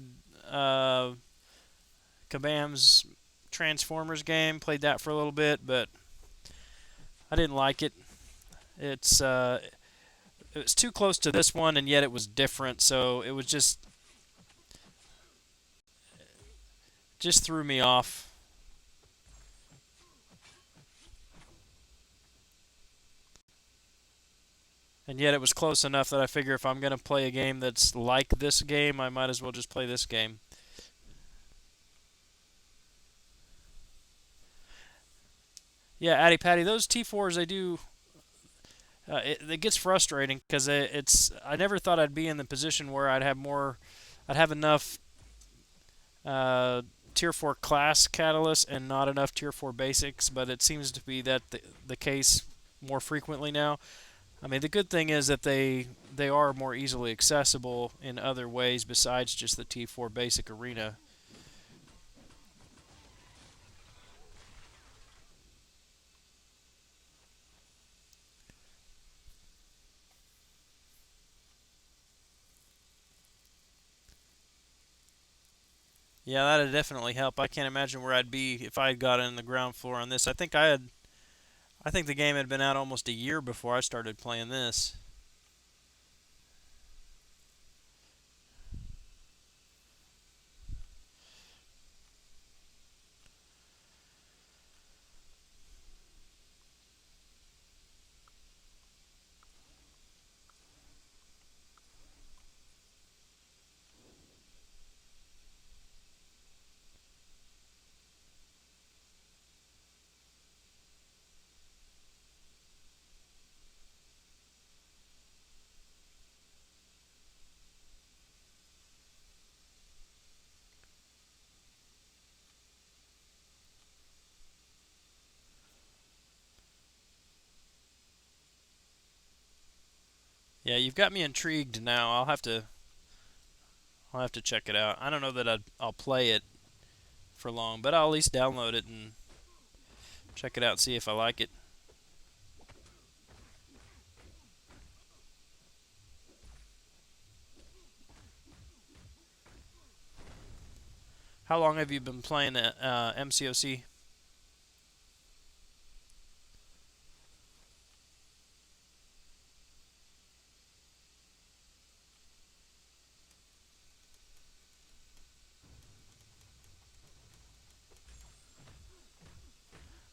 uh, Kabam's Transformers game, played that for a little bit, but I didn't like it. It's it was too close to this one, and yet it was different. So it was just threw me off. And yet it was close enough that I figure if I'm going to play a game that's like this game, I might as well just play this game. Yeah, Addy Patty, those T4s, they do. It gets frustrating because it's. I never thought I'd be in the position where I'd have more. I'd have enough uh, Tier 4 class catalysts and not enough Tier 4 basics, but it seems to be that the case more frequently now. I mean, the good thing is that they are more easily accessible in other ways besides just the T4 basic arena. Yeah, that'd definitely help. I can't imagine where I'd be if I had got in the ground floor on this. I think the game had been out almost a year before I started playing this. Yeah, you've got me intrigued now. I'll have to check it out. I don't know that I'll play it for long, but I'll at least download it and check it out and see if I like it. How long have you been playing MCOC?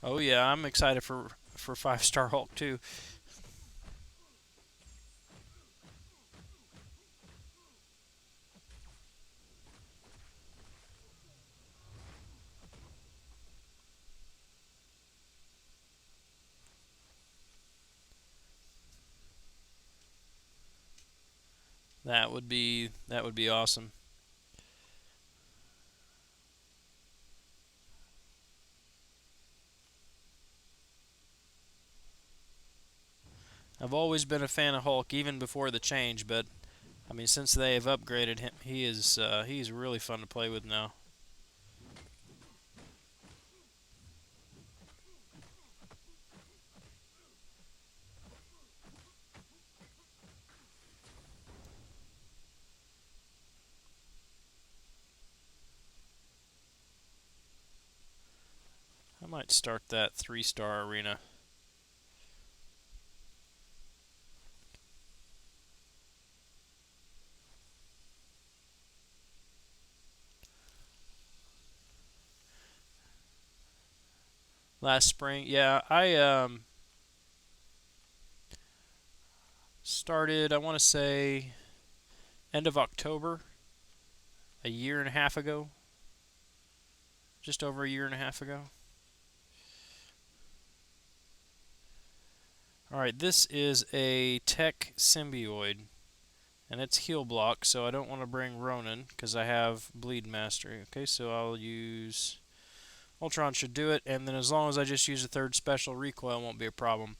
Oh yeah, I'm excited for 5 Star Hulk too. That would be awesome. I've always been a fan of Hulk even before the change, but I mean since they have upgraded him, he's really fun to play with now. I might start that 3 star arena. Last spring. Yeah, I started I want to say end of October, a year and a half ago, just over a year and a half ago. All right, this is a tech symbioid, and it's heal block, so I don't want to bring Ronan because I have bleed mastery. Okay, so I'll use Ultron should do it, and then as long as I just use a third special, recoil won't be a problem.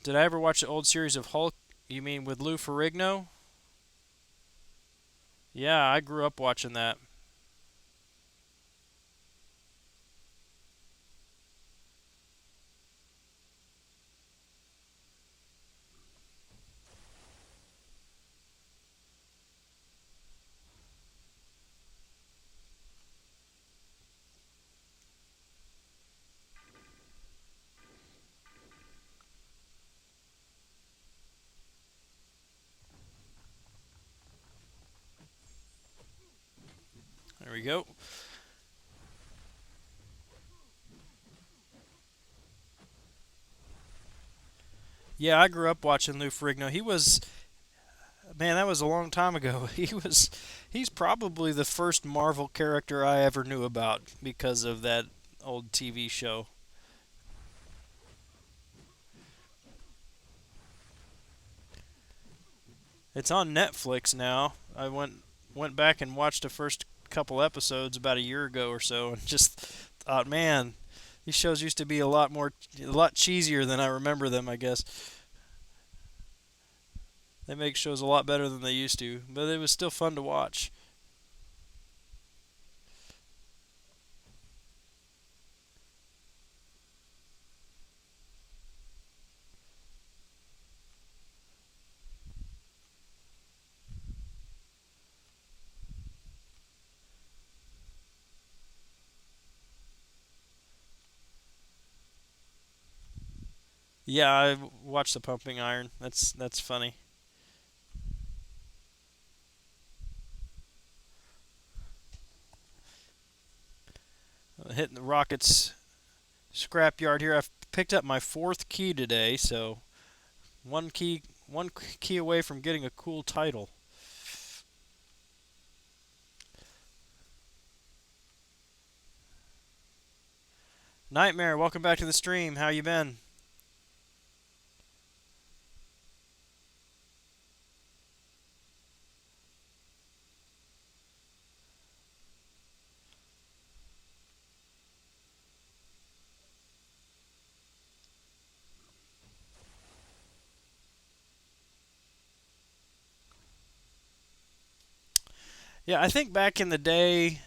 Did I ever watch the old series of Hulk? You mean with Lou Ferrigno? Yeah, I grew up watching that. we go. Yeah, I grew up watching Lou Ferrigno. He was, man, that was a long time ago. He's probably the first Marvel character I ever knew about because of that old TV show. It's on Netflix now. I went back and watched the first couple episodes about a year ago or so, and just thought, man, these shows used to be a lot cheesier than I remember them. I guess they make shows a lot better than they used to, but it was still fun to watch. Yeah, I watched the Pumping Iron. That's funny. Hitting the Rockets scrapyard here. I've picked up my fourth key today, so one key away from getting a cool title. Nightmare, welcome back to the stream. How you been? Yeah, I think back in the day,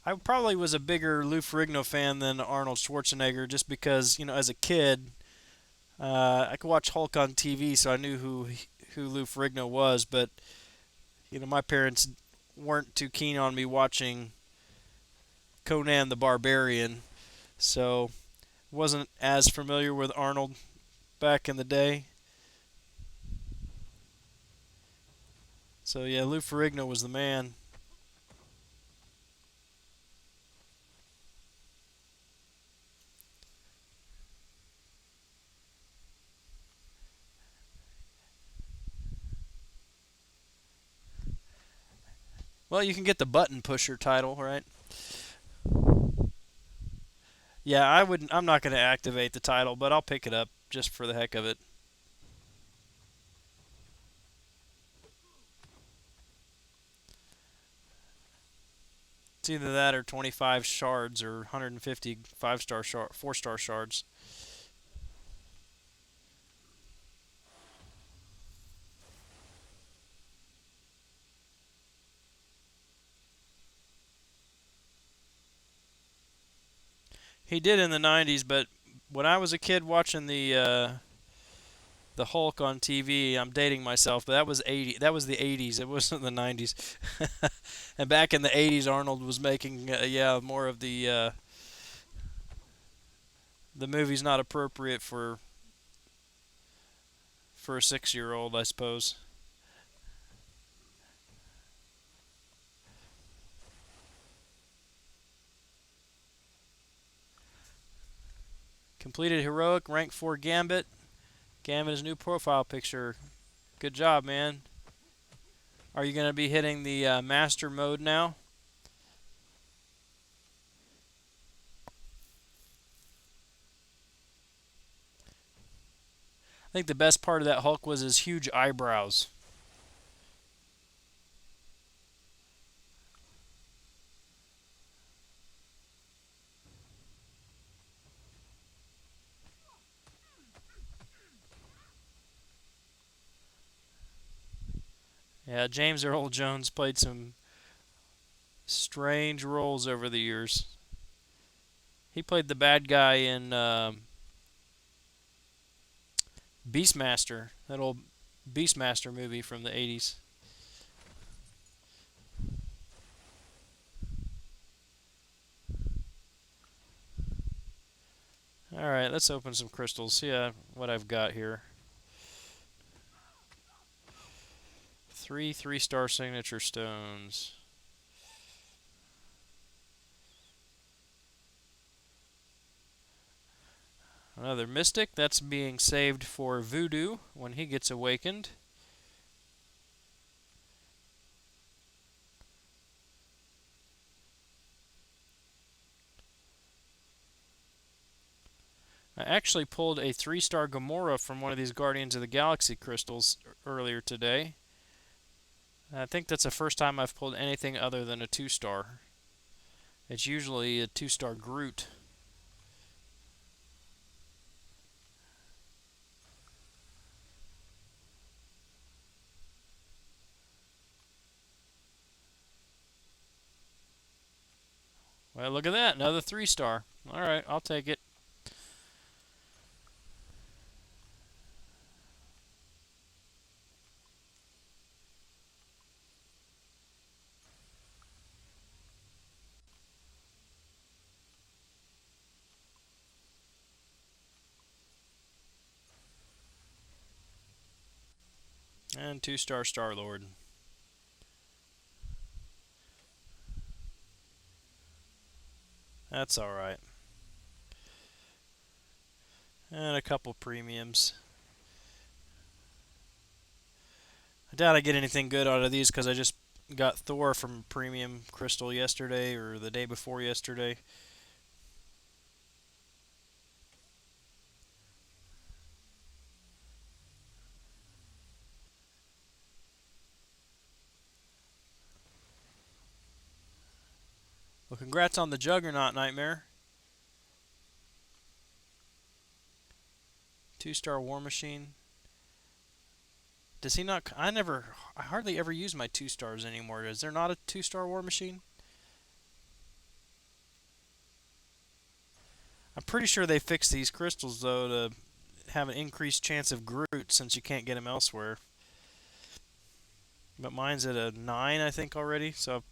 I probably was a bigger Lou Ferrigno fan than Arnold Schwarzenegger, just because as a kid, I could watch Hulk on TV, so I knew who Lou Ferrigno was. But my parents weren't too keen on me watching Conan the Barbarian, so wasn't as familiar with Arnold back in the day. So yeah, Lou Ferrigno was the man. Well, you can get the button pusher title, right? Yeah, I wouldn't. I'm not going to activate the title, but I'll pick it up just for the heck of it. It's either that or 25 shards or 150 5-star 4-star shards. He did in the 90s, but when I was a kid watching the Hulk on TV, I'm dating myself, but that was 80. That was the 80s. It wasn't the 90s. And back in the 80s, Arnold was making yeah more of the movies not appropriate for a 6-year-old, I suppose. Completed heroic rank 4 Gambit. Gambit is new profile picture. Good job, man. Are you going to be hitting the master mode now? I think the best part of that Hulk was his huge eyebrows. Yeah, James Earl Jones played some strange roles over the years. He played the bad guy in Beastmaster, that old Beastmaster movie from the 80s. Alright, let's open some crystals. See what I've got here. Three 3-star signature stones. Another mystic. That's being saved for Voodoo when he gets awakened. I actually pulled a 3-star Gamora from one of these Guardians of the Galaxy crystals earlier today. I think that's the first time I've pulled anything other than a 2-star. It's usually a 2-star Groot. Well, look at that. Another 3-star. Alright, I'll take it. And 2-star Star-Lord. That's alright. And a couple premiums. I doubt I get anything good out of these because I just got Thor from Premium Crystal yesterday or the day before yesterday. Well, congrats on the Juggernaut Nightmare. 2-star War Machine. Does he not? I hardly ever use my 2-stars anymore. Is there not a 2-star War Machine? I'm pretty sure they fixed these crystals though to have an increased chance of Groot since you can't get him elsewhere. But mine's at a 9, I think, already, so I've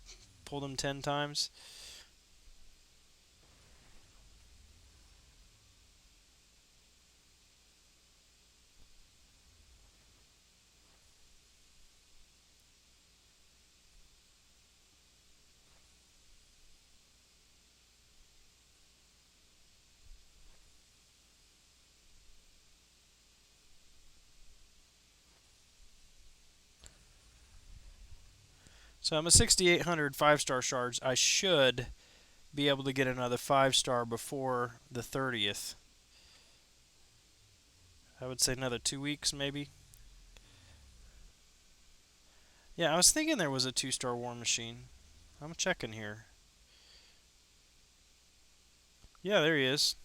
pulled him 10 times. So I'm a 6,800 5-star shards. I should be able to get another 5-star before the 30th. I would say another 2 weeks, maybe. Yeah, I was thinking there was a 2-star War Machine. I'm checking here. Yeah, there he is.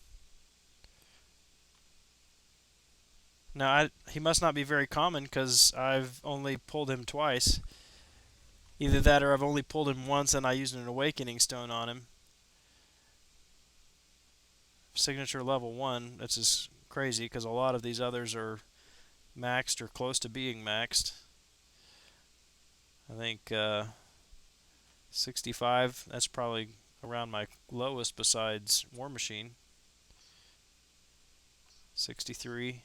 Now, he must not be very common because I've only pulled him twice. Either that or I've only pulled him once and I used an Awakening Stone on him. Signature level 1, that's just crazy because a lot of these others are maxed or close to being maxed. I think 65, that's probably around my lowest besides War Machine. 63.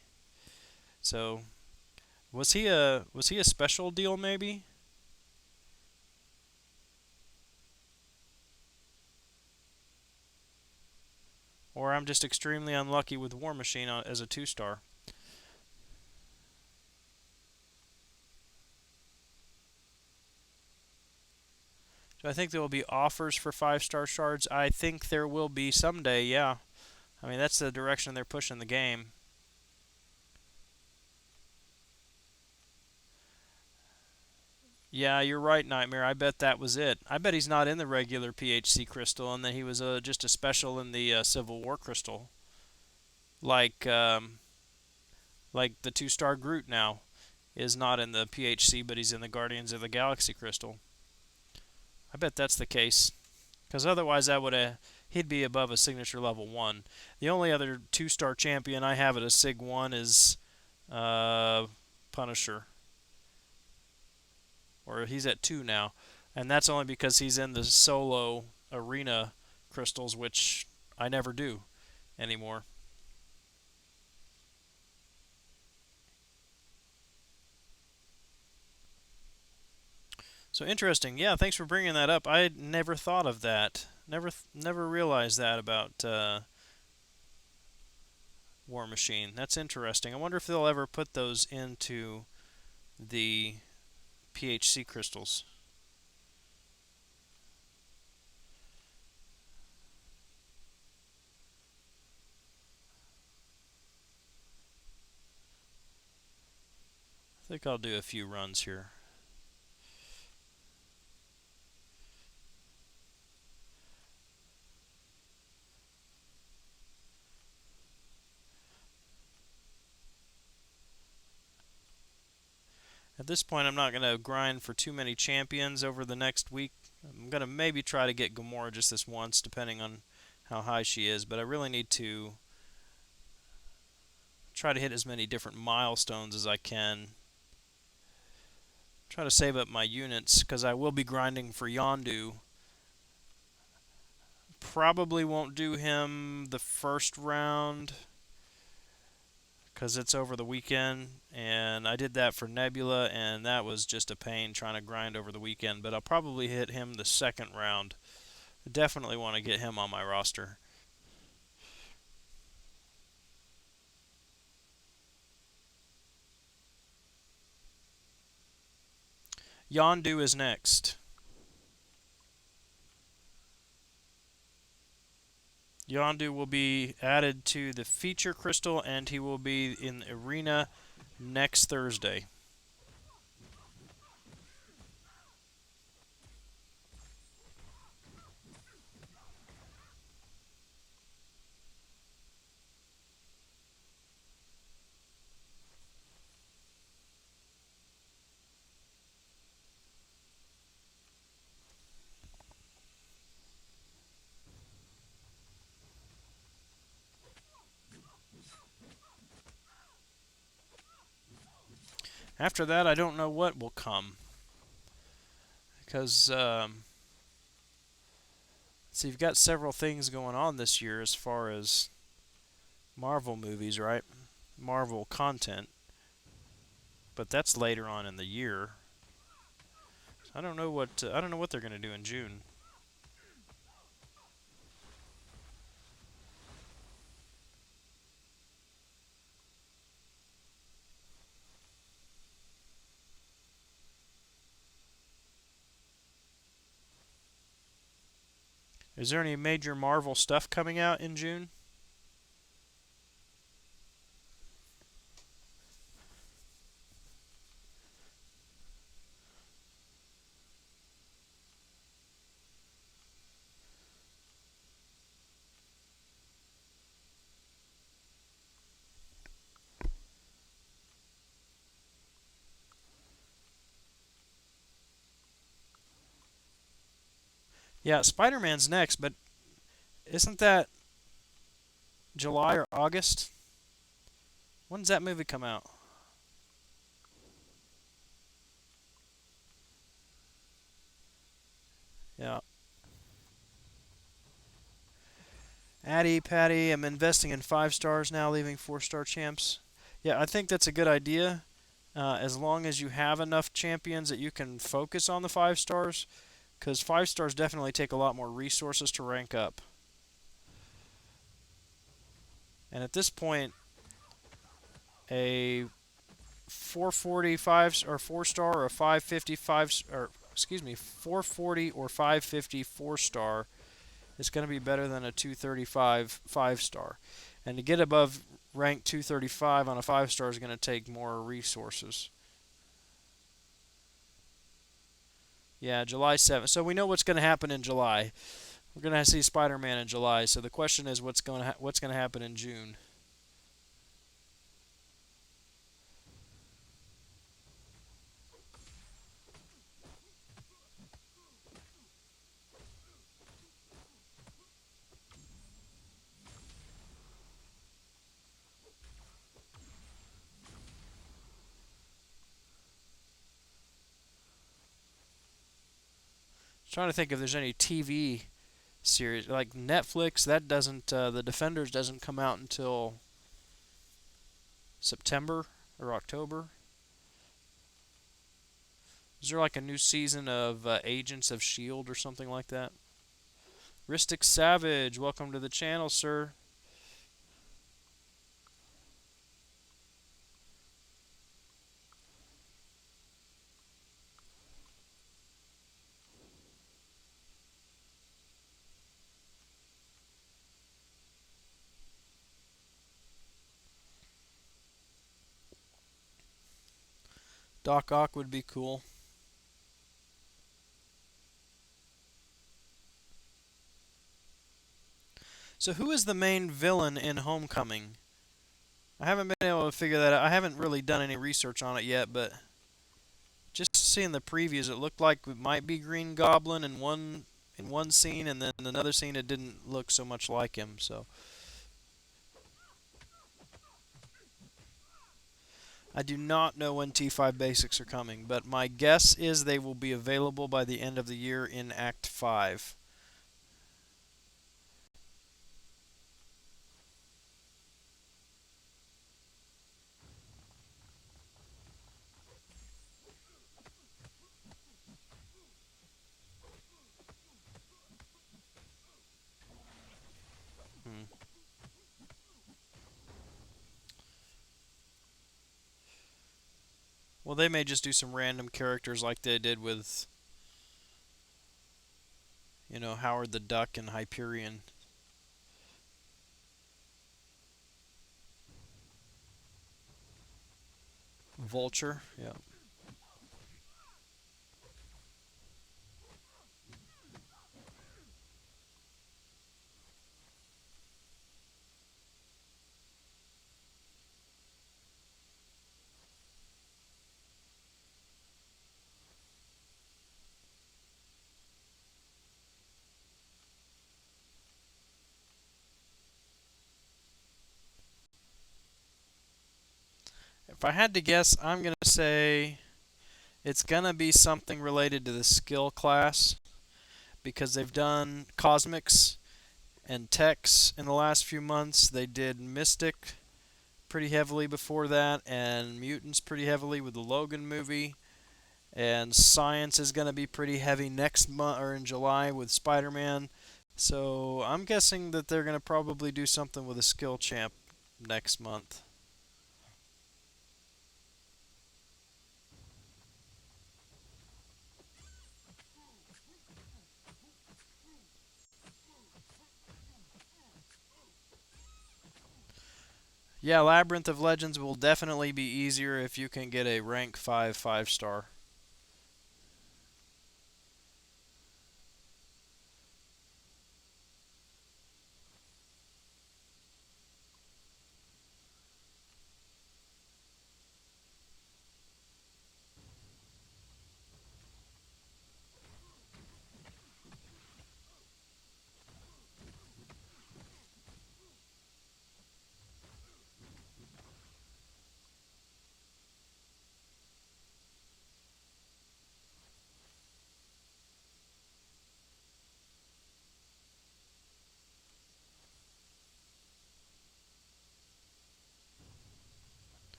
So was he a special deal maybe? Or I'm just extremely unlucky with War Machine as a 2-star. Do I think there will be offers for 5-star shards? I think there will be someday, yeah. I mean, that's the direction they're pushing the game. Yeah, you're right, Nightmare. I bet that was it. I bet he's not in the regular PHC crystal and that he was just a special in the Civil War crystal. Like, like the 2-star Groot now is not in the PHC, but he's in the Guardians of the Galaxy crystal. I bet that's the case. Because otherwise, he'd be above a signature level 1. The only other 2-star champion I have at a Sig 1 is uh, Punisher. Or he's at 2 now. And that's only because he's in the solo arena crystals, which I never do anymore. So interesting. Yeah, thanks for bringing that up. I never thought of that. Never realized that about War Machine. That's interesting. I wonder if they'll ever put those into the PHC crystals. I think I'll do a few runs here. At this point, I'm not going to grind for too many champions over the next week. I'm going to maybe try to get Gamora just this once, depending on how high she is, but I really need to try to hit as many different milestones as I can. Try to save up my units, because I will be grinding for Yondu. Probably won't do him the first round, because it's over the weekend, and I did that for Nebula, and that was just a pain trying to grind over the weekend, but I'll probably hit him the second round. I definitely want to get him on my roster. Yondu is next. Yondu will be added to the feature crystal, and he will be in the arena next Thursday. After that, I don't know what will come. Because, so you've got several things going on this year as far as Marvel movies, right? Marvel content. But that's later on in the year. I don't know what they're going to do in June. Is there any major Marvel stuff coming out in June? Yeah, Spider-Man's next, but isn't that July or August? When does that movie come out? Yeah. Addy, Patty, I'm investing in 5 stars now, leaving 4-star champs. Yeah, I think that's a good idea. As long as you have enough champions that you can focus on the 5 stars, because 5 stars definitely take a lot more resources to rank up. And at this point, a 445 or 4-star or a 555 or excuse me 440 or 550 4-star is going to be better than a 235 5-star, and to get above rank 235 on a 5-star is going to take more resources. Yeah, July 7th. So we know what's going to happen in July. We're going to see Spider-Man in July. So the question is what's going to happen in June. Trying to think if there's any TV series like Netflix that doesn't the Defenders doesn't come out until September or October. Is there like a new season of Agents of Shield or something like that? Ristic Savage, welcome to the channel, sir. Doc Ock would be cool. So who is the main villain in Homecoming? I haven't been able to figure that out. I haven't really done any research on it yet, but just seeing the previews, it looked like it might be Green Goblin in one scene, and then another scene it didn't look so much like him. So I do not know when T5 Basics are coming, but my guess is they will be available by the end of the year in Act 5. Hmm. Well, they may just do some random characters like they did with, Howard the Duck and Hyperion. Vulture, yeah. If I had to guess, I'm going to say it's going to be something related to the skill class because they've done Cosmics and Tex in the last few months. They did Mystic pretty heavily before that, and Mutants pretty heavily with the Logan movie. And Science is going to be pretty heavy next month or in July with Spider-Man. So I'm guessing that they're going to probably do something with a skill champ next month. Yeah, Labyrinth of Legends will definitely be easier if you can get a rank 5 5-star.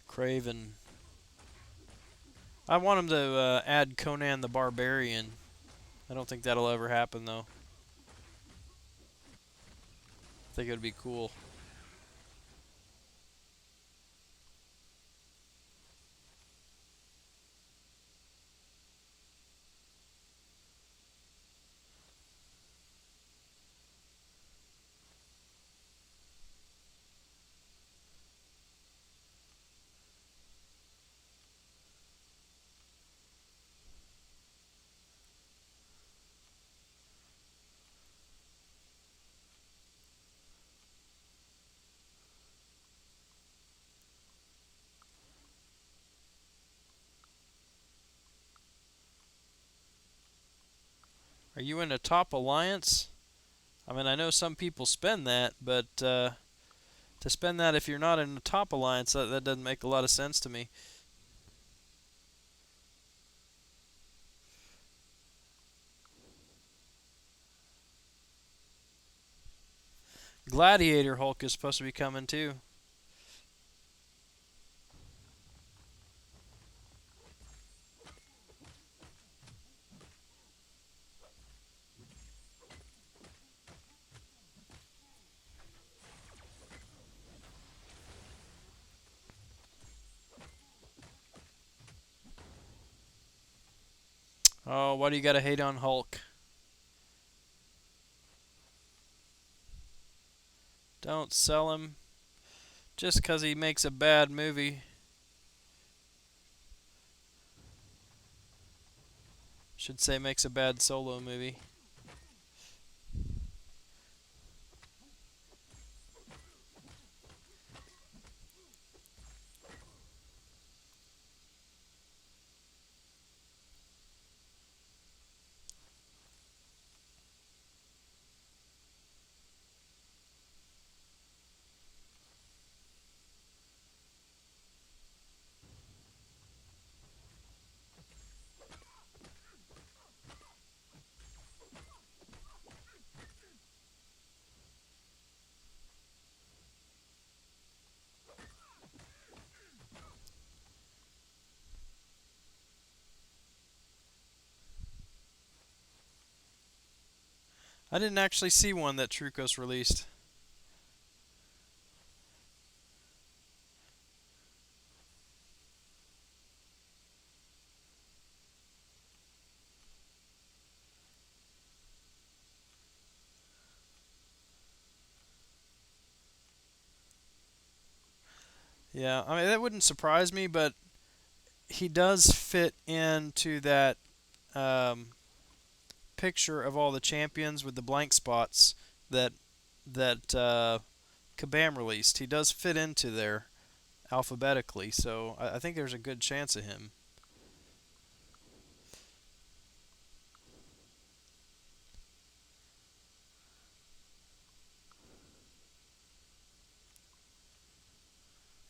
Craven. I want them to add Conan the Barbarian. I don't think that'll ever happen though. I think it would be cool. Are you in a top alliance? I mean, I know some people spend that, but to spend that if you're not in a top alliance, that doesn't make a lot of sense to me. Gladiator Hulk is supposed to be coming too. Oh, why do you gotta hate on Hulk? Don't sell him just 'cause he makes a bad movie. Should say makes a bad solo movie. I didn't actually see one that Trucos released. Yeah, I mean that wouldn't surprise me, but he does fit into that um, picture of all the champions with the blank spots that that Kabam released. He does fit into there alphabetically, so I think there's a good chance of him.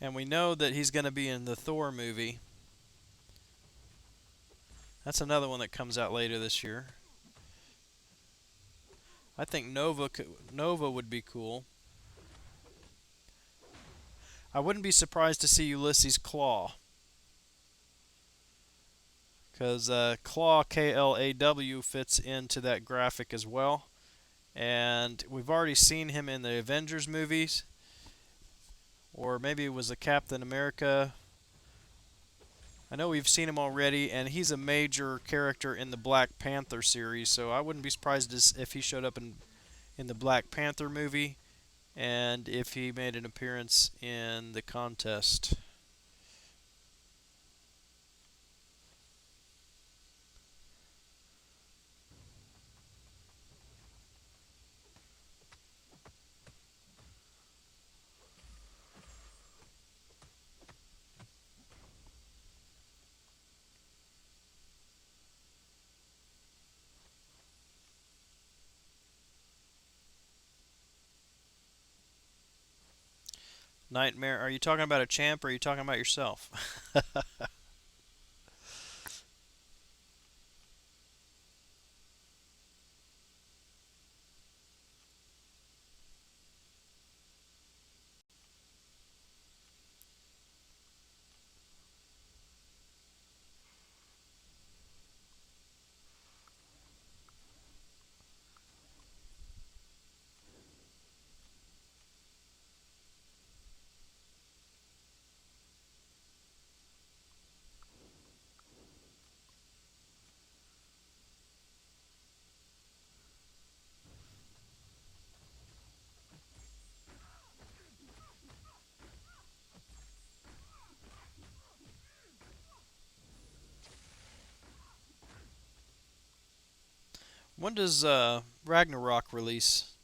And we know that he's going to be in the Thor movie. That's another one that comes out later this year. I think Nova would be cool. I wouldn't be surprised to see Ulysses Claw, because Claw Klaw fits into that graphic as well. And we've already seen him in the Avengers movies, or maybe it was a Captain America. I know we've seen him already, and he's a major character in the Black Panther series, so I wouldn't be surprised if he showed up in the Black Panther movie and if he made an appearance in the contest. Nightmare, are you talking about a champ or are you talking about yourself? When does Ragnarok release?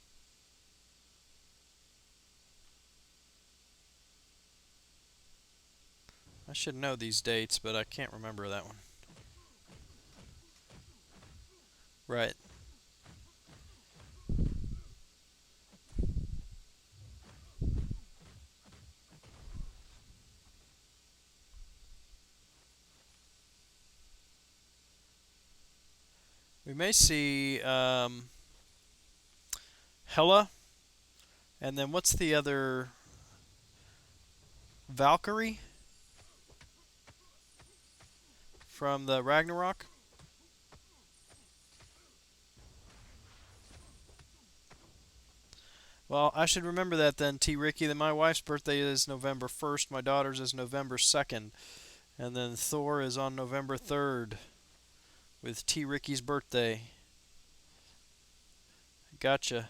I should know these dates, but I can't remember that one. Right. We may see Hela, and then what's the other? Valkyrie from the Ragnarok? Well, I should remember that then, T. Ricky. Then my wife's birthday is November 1st, my daughter's is November 2nd, and then Thor is on November 3rd with T. Ricky's birthday. Gotcha.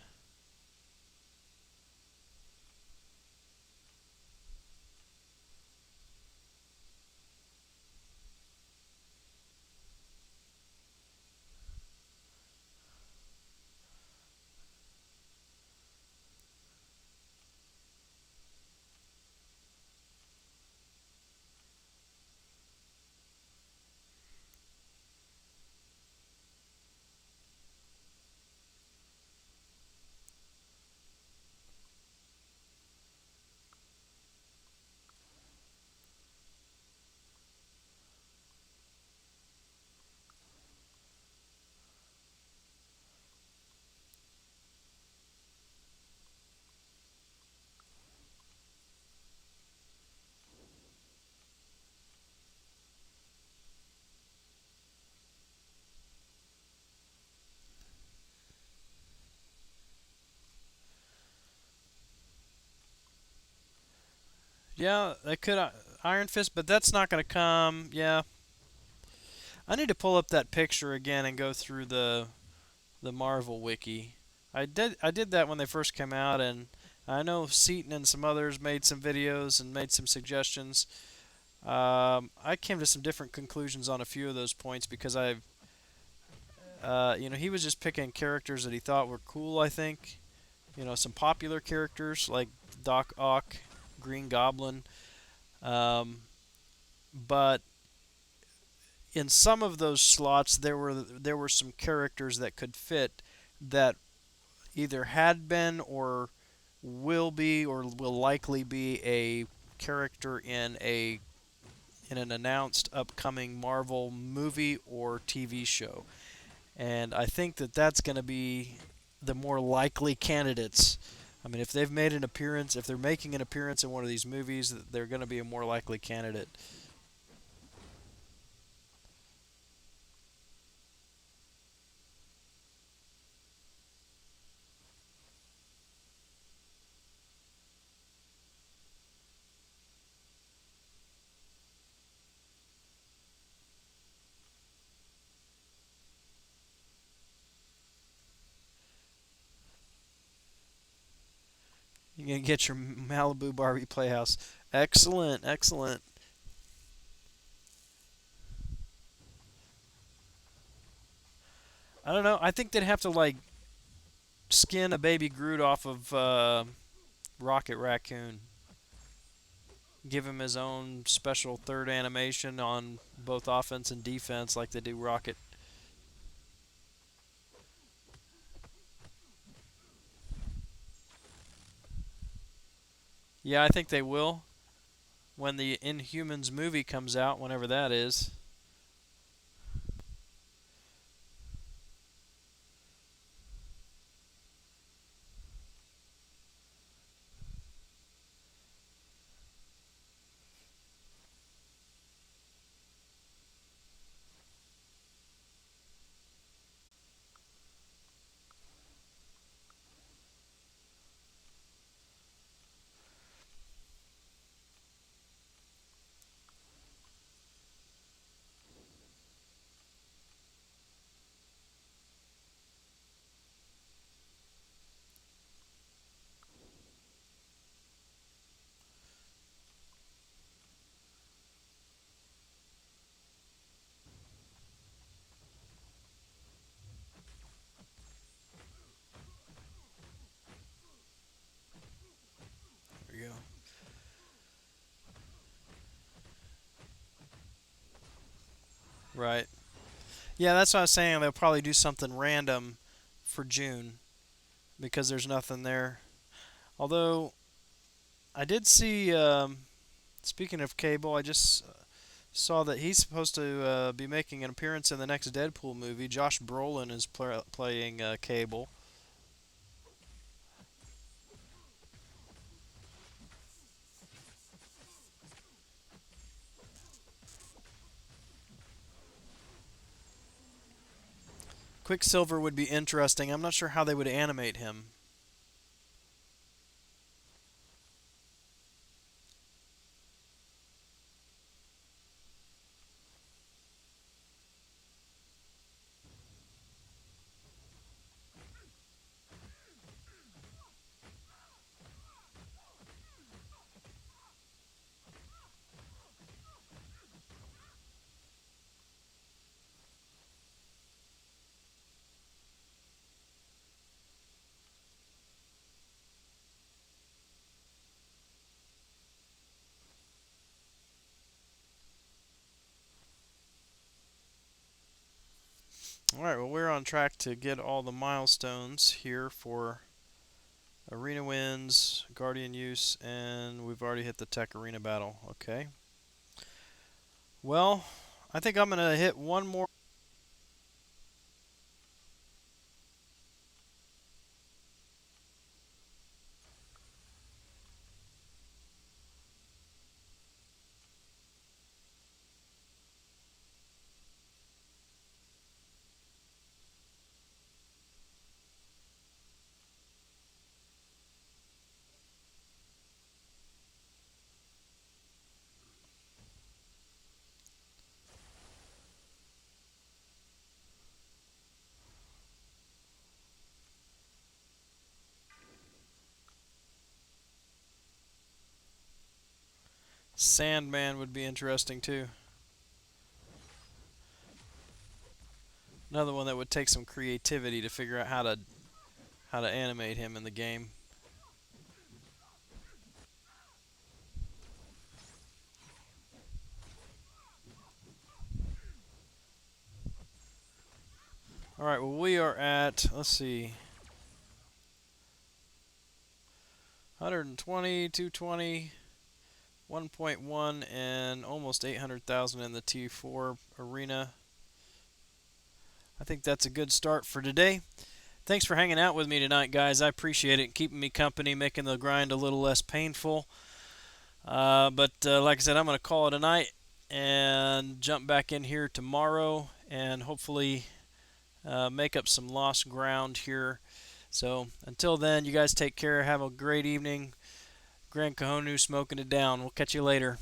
Yeah, they could Iron Fist, but that's not going to come. Yeah, I need to pull up that picture again and go through the Marvel wiki. I did that when they first came out, and I know Seaton and some others made some videos and made some suggestions. I came to some different conclusions on a few of those points because he was just picking characters that he thought were cool. I think, some popular characters like Doc Ock, Green Goblin, um, but in some of those slots there were some characters that could fit that either had been or will be or will likely be a character in an announced upcoming Marvel movie or TV show. And I think that that's going to be the more likely candidates. I mean, if they've made an appearance, if they're making an appearance in one of these movies, they're going to be a more likely candidate. You're going to get your Malibu Barbie Playhouse. Excellent, excellent. I don't know. I think they'd have to like skin a baby Groot off of Rocket Raccoon. Give him his own special third animation on both offense and defense, like they do Rocket. Yeah, I think they will when the Inhumans movie comes out, whenever that is. There you go. Right. Yeah, that's what I was saying. They'll probably do something random for June because there's nothing there. Although I did see, speaking of Cable, I just saw that he's supposed to be making an appearance in the next Deadpool movie. Josh Brolin is playing Cable. Quicksilver would be interesting. I'm not sure how they would animate him. All right, well, we're on track to get all the milestones here for arena wins, guardian use, and we've already hit the tech arena battle. Okay. Well, I think I'm going to hit one more. Sandman would be interesting too. Another one that would take some creativity to figure out how to animate him in the game. All right, well we are at, let's see, 120, 220, 1.1, and almost 800,000 in the T4 arena. I think that's a good start for today. Thanks for hanging out with me tonight, guys. I appreciate it, keeping me company, making the grind a little less painful. But like I said, I'm going to call it a night and jump back in here tomorrow and hopefully make up some lost ground here. So until then, you guys take care. Have a great evening. Grand Kahonu smoking it down. We'll catch you later.